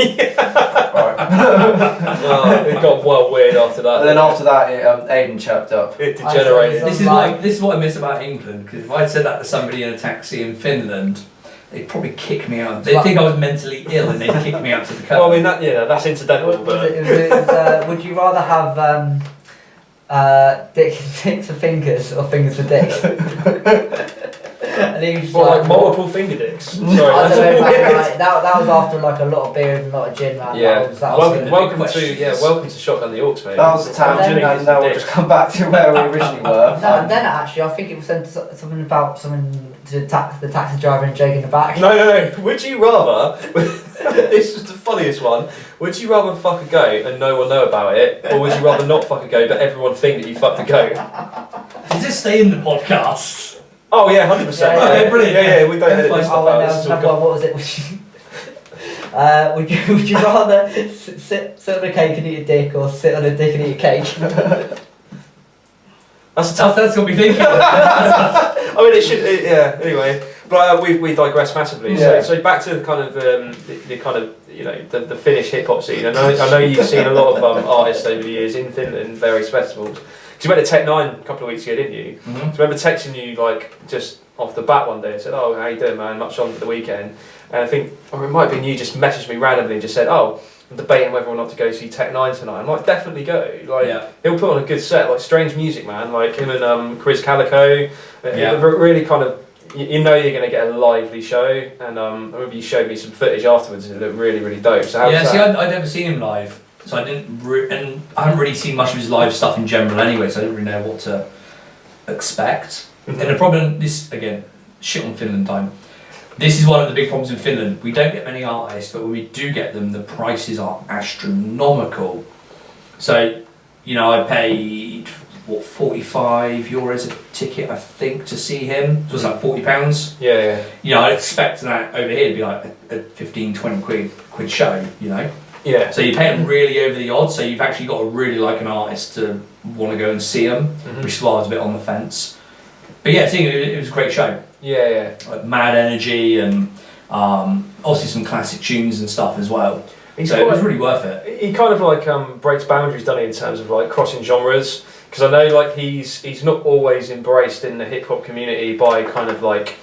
right. It got well weird after that. And then after that, Aiden chirped up. It degenerated. This is what I miss about England, because if I'd said that to somebody in a taxi in Finland, they'd probably kick me out. They'd think I was mentally ill and they'd kick me out to the curb. Well, I mean, that's incidental. Would you rather have dick for fingers or fingers for dick? And he was like multiple finger dicks. Sorry, I don't know, man, that was after like a lot of beer and a lot of gin, man. Yeah. Welcome to Shotgun The Aux, mate. That was a tangent, and now we'll just come back to where we originally were. No, and then actually, I think it was something about something to the taxi driver and Jake in the back. No. Would you rather? This was the funniest one. Would you rather fuck a goat and no one know about it, or would you rather not fuck a goat but everyone think that you fucked a goat? Does this stay in the podcast? Oh yeah, 100%. Yeah, brilliant. Yeah, we don't edit this stuff out. What was it? Would you rather sit on a cake and eat a dick, or sit on a dick and eat a cake? That's what we think. I mean, it should. Anyway, but we digress massively. Yeah. So back to the kind of the kind of, you know, the Finnish hip hop scene. I know you've seen a lot of artists over the years in Finland, various festivals. Because you went to Tech 9 a couple of weeks ago, didn't you? Mm-hmm. So I remember texting you like just off the bat one day and said, "Oh, how you doing, man? Much on for the weekend?" And I think, or it might have been you, just messaged me randomly and just said, "Oh, I'm debating whether or not to go see Tech 9 tonight." I'm like, definitely go. Like, he'll put on a good set. Like, strange music, man. Like him and Chris Calico. Really kind of, you know, you're going to get a lively show. And I remember you showed me some footage afterwards and it looked really, really dope. So how was that? I'd never seen him live. So I didn't, and I haven't really seen much of his live stuff in general anyway, so I didn't really know what to expect. Mm-hmm. And the problem, again, shit on Finland time. This is one of the big problems in Finland. We don't get many artists, but when we do get them, the prices are astronomical. So, you know, I paid, €45 a ticket, I think, to see him. So it's like £40. Yeah. You know, I'd expect that over here to be like a 15-20 quid show, you know. Yeah. So you pay them really over the odds, so you've actually got to really like an artist to want to go and see them, which is why I was a bit on the fence. But yeah, it was a great show. Yeah. Like mad energy and obviously some classic tunes and stuff as well. So it was really worth it. He kind of like breaks boundaries, doesn't he, in terms of like crossing genres? Because I know like he's not always embraced in the hip hop community by kind of like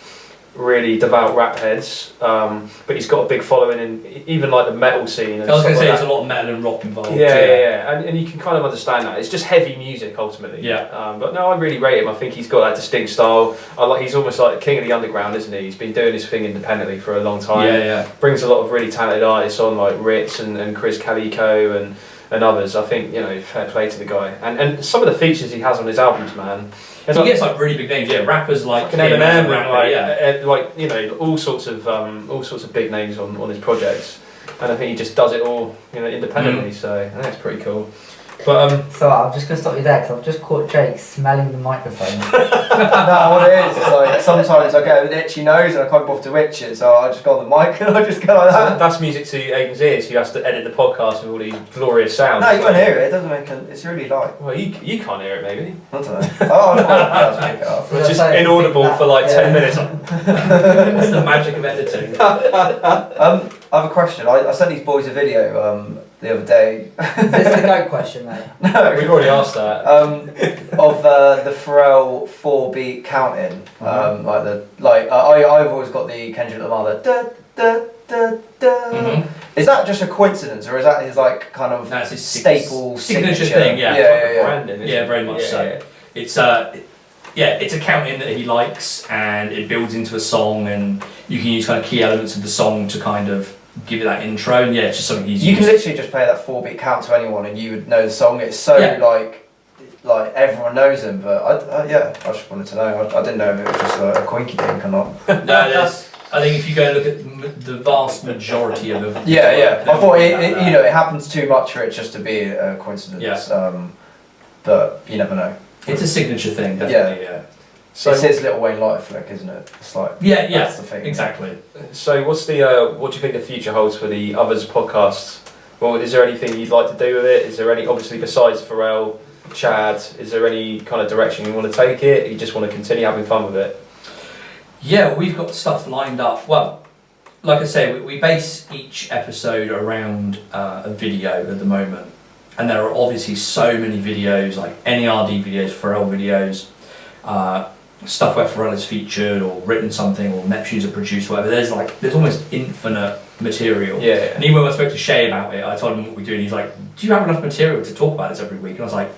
really devout rap heads, but he's got a big following in even like the metal scene. And I was going to say like there's a lot of metal and rock involved. Yeah. And you can kind of understand that. It's just heavy music ultimately. Yeah. But no, I really rate him. I think he's got that distinct style. He's almost like the king of the underground, isn't he? He's been doing his thing independently for a long time. Yeah. Brings a lot of really talented artists on, like Ritz and Chris Calico and others. I think, fair play to the guy. And some of the features he has on his albums, man. He gets like really big names, rappers like Eminem, and all sorts of big names on his projects, and I think he just does it all independently. So I think that's pretty cool. But so I'm just gonna stop you there because I've just caught Jake smelling the microphone. No, what it is like sometimes I get an itchy nose and I can't bother to itch it, so I just go on the mic and I just go like that. That's music to Aiden's ears, who has to edit the podcast with all these glorious sounds. No, you can't hear it. It doesn't make it's really light. Well, you can't hear it, maybe. I don't know. Oh, I'll just make it up. It's just inaudible for like 10 minutes. That's the magic of editing. I have a question. I sent these boys a video the other day. Is this the GOAT question, mate? No, We've already asked that. Of the Pharrell 4-beat counting. I've always got the Kendrick Lamar da da da da. Mm-hmm. Is that just a coincidence, or is that his like kind of That's his staple signature thing? Yeah. Branding, Yeah, very much so. Yeah. It's a counting that he likes, and it builds into a song, and you can use kind of key elements of the song to kind of give it that intro. And it's just something he's You used. can literally just play that 4-beat count to anyone, and you would know the song. It's so like everyone knows him. But I just wanted to know. I didn't know if it was just a coinky dink or not. No, I think if you go and look at the vast majority of them. Yeah. I thought it happens too much for it just to be a coincidence. Yeah. But you never know. It's a signature thing, definitely. Yeah. So it's his Little Wayne light flick, isn't it? It's like that's the thing. Exactly. So what do you think the future holds for the Otherz Podcast? Well, is there anything you'd like to do with it? Is there any, obviously besides Pharrell, Chad, is there any kind of direction you want to take it? Or you just want to continue having fun with it? Yeah, we've got stuff lined up. Well, like I say, we base each episode around a video at the moment. And there are obviously so many videos, like NERD videos, Pharrell videos, stuff where Pharrell is featured or written something, or Neptunes are produced, whatever. There's almost infinite material. Yeah. And even when I spoke to Shay about it, I told him what we do, and he's like, "Do you have enough material to talk about this every week?" And I was like,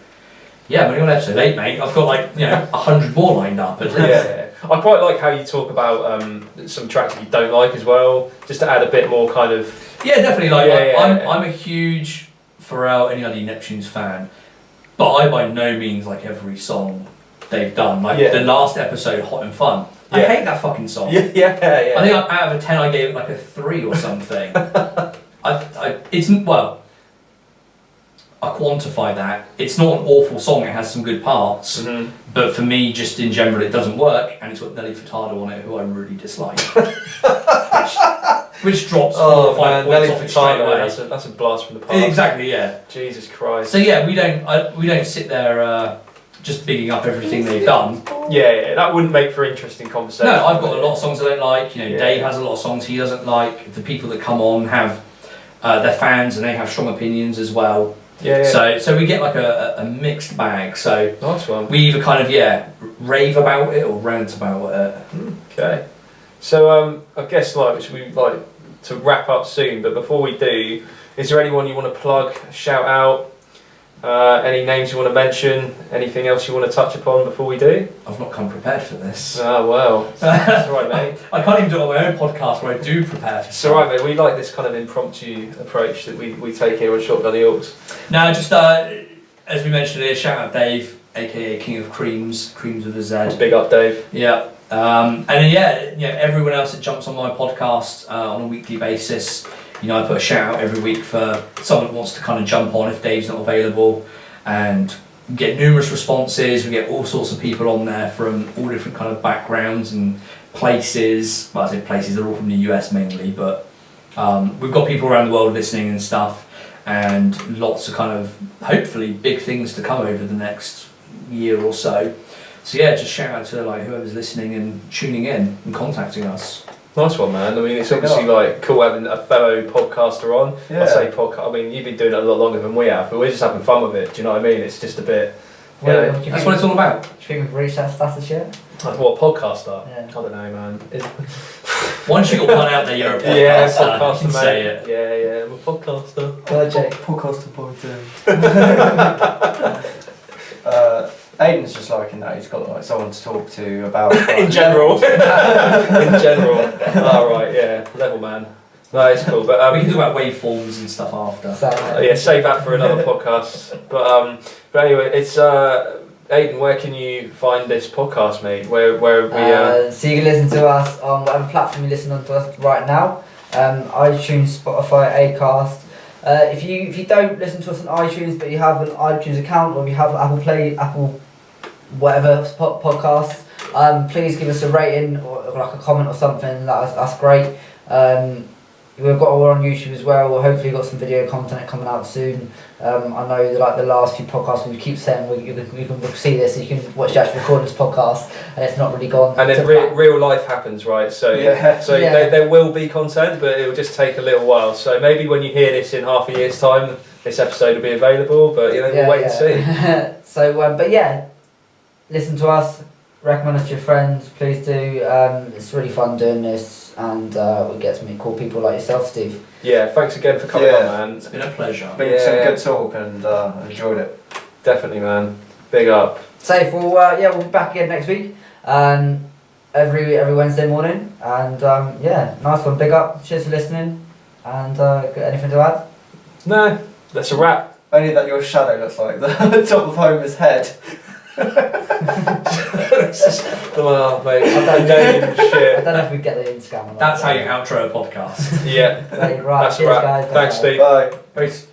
"Yeah, I'm only on episode 8, mate. I've got 100 more lined up at least." Yeah. I quite like how you talk about some tracks that you don't like as well, just to add a bit more kind of. Yeah, definitely. I'm a huge Pharrell NERD Neptunes fan, but I by no means like every song they've done. The last episode, Hot and Fun. I hate that fucking song. Yeah. I think out of a 10 I gave it like a 3 or something. I quantify that. It's not an awful song, it has some good parts, but for me, just in general, it doesn't work, and it's got Nelly Furtado on it, who I really dislike. which drops 4 or 5 points off it straight away. That's a blast from the past. Exactly, yeah. Jesus Christ. So yeah, we don't sit there just bigging up everything they've done. Yeah, that wouldn't make for interesting conversation. No, I've got a lot of songs I don't like. Dave has a lot of songs he doesn't like. The people that come on have they're fans and they have strong opinions as well. Yeah. So we get like a mixed bag. So nice one. We either kind of rave about it or rant about it. Okay. So I guess we like to wrap up soon, but before we do, is there anyone you want to plug, shout out? Any names you want to mention? Anything else you want to touch upon before we do? I've not come prepared for this. Oh well, that's all right, mate. I can't even do it on my own podcast where I do prepare for it's all right, mate. We like this kind of impromptu approach that we take here on Shotgun The Aux. Now, just as we mentioned earlier, shout out Dave, aka King of Creamz, Creamz with a Z. Big up, Dave. Yeah. And then everyone else that jumps on my podcast on a weekly basis. I put a shout out every week for someone that wants to kind of jump on if Dave's not available, and we get numerous responses. We get all sorts of people on there from all different kind of backgrounds and places. Well, I say places, they're all from the US mainly, but we've got people around the world listening and stuff, and lots of kind of hopefully big things to come over the next year or so. So yeah, just shout out to whoever's listening and tuning in and contacting us. Nice one, man. I mean, it's obviously like cool having a fellow podcaster on. Yeah. I say podcast. I mean, you've been doing it a lot longer than we have, but we're just having fun with it. Do you know what I mean? It's just a bit. That's what it's all about. Do you think we've reached that status yet? Like what, podcaster? Yeah. I don't know, man. Once you got one out there, you're a podcaster. Yeah, You podcaster, can mate. say it. Yeah, I'm a podcaster. Podcaster boy Aiden's just liking that he's got like someone to talk to about. In general. In general. Alright, yeah. Level man. No, it's cool. But We can talk about waveforms and stuff after. yeah, save that for another podcast. But anyway, it's Aiden, where can you find this podcast, mate? Where we So you can listen to us on whatever platform you listen on to us right now. iTunes, Spotify, Acast. If you don't listen to us on iTunes but you have an iTunes account or you have Apple whatever podcast, please give us a rating or like a comment or something. That's great. We've got all on YouTube as well. We'll hopefully got some video content coming out soon. I know that, like the last few podcasts we keep saying you can see this, so you can watch the actual recording of this podcast, and it's not really gone. and then real life happens, right? So there will be content, but it will just take a little while. So maybe when you hear this in half a year's time, this episode will be available. But we'll wait and see. So, but yeah, listen to us. Recommend us to your friends, please do. It's really fun doing this, and we get to meet cool people like yourself, Steve. Yeah, thanks again for coming on, man. It's been a pleasure. Been some good talk and enjoyed it. Definitely, man. Big up. Safe. We'll be back again next week. Every Wednesday morning, and nice one. Big up. Cheers for listening. And got anything to add? No, that's a wrap. Only that your shadow looks like the top of Homer's head. Oh, mate, I don't know if we get the Instagram or not. That's how you outro a podcast. Yeah, Right, that's a cheers, wrap. guys. Thanks, Bye. Steve. Bye. Peace.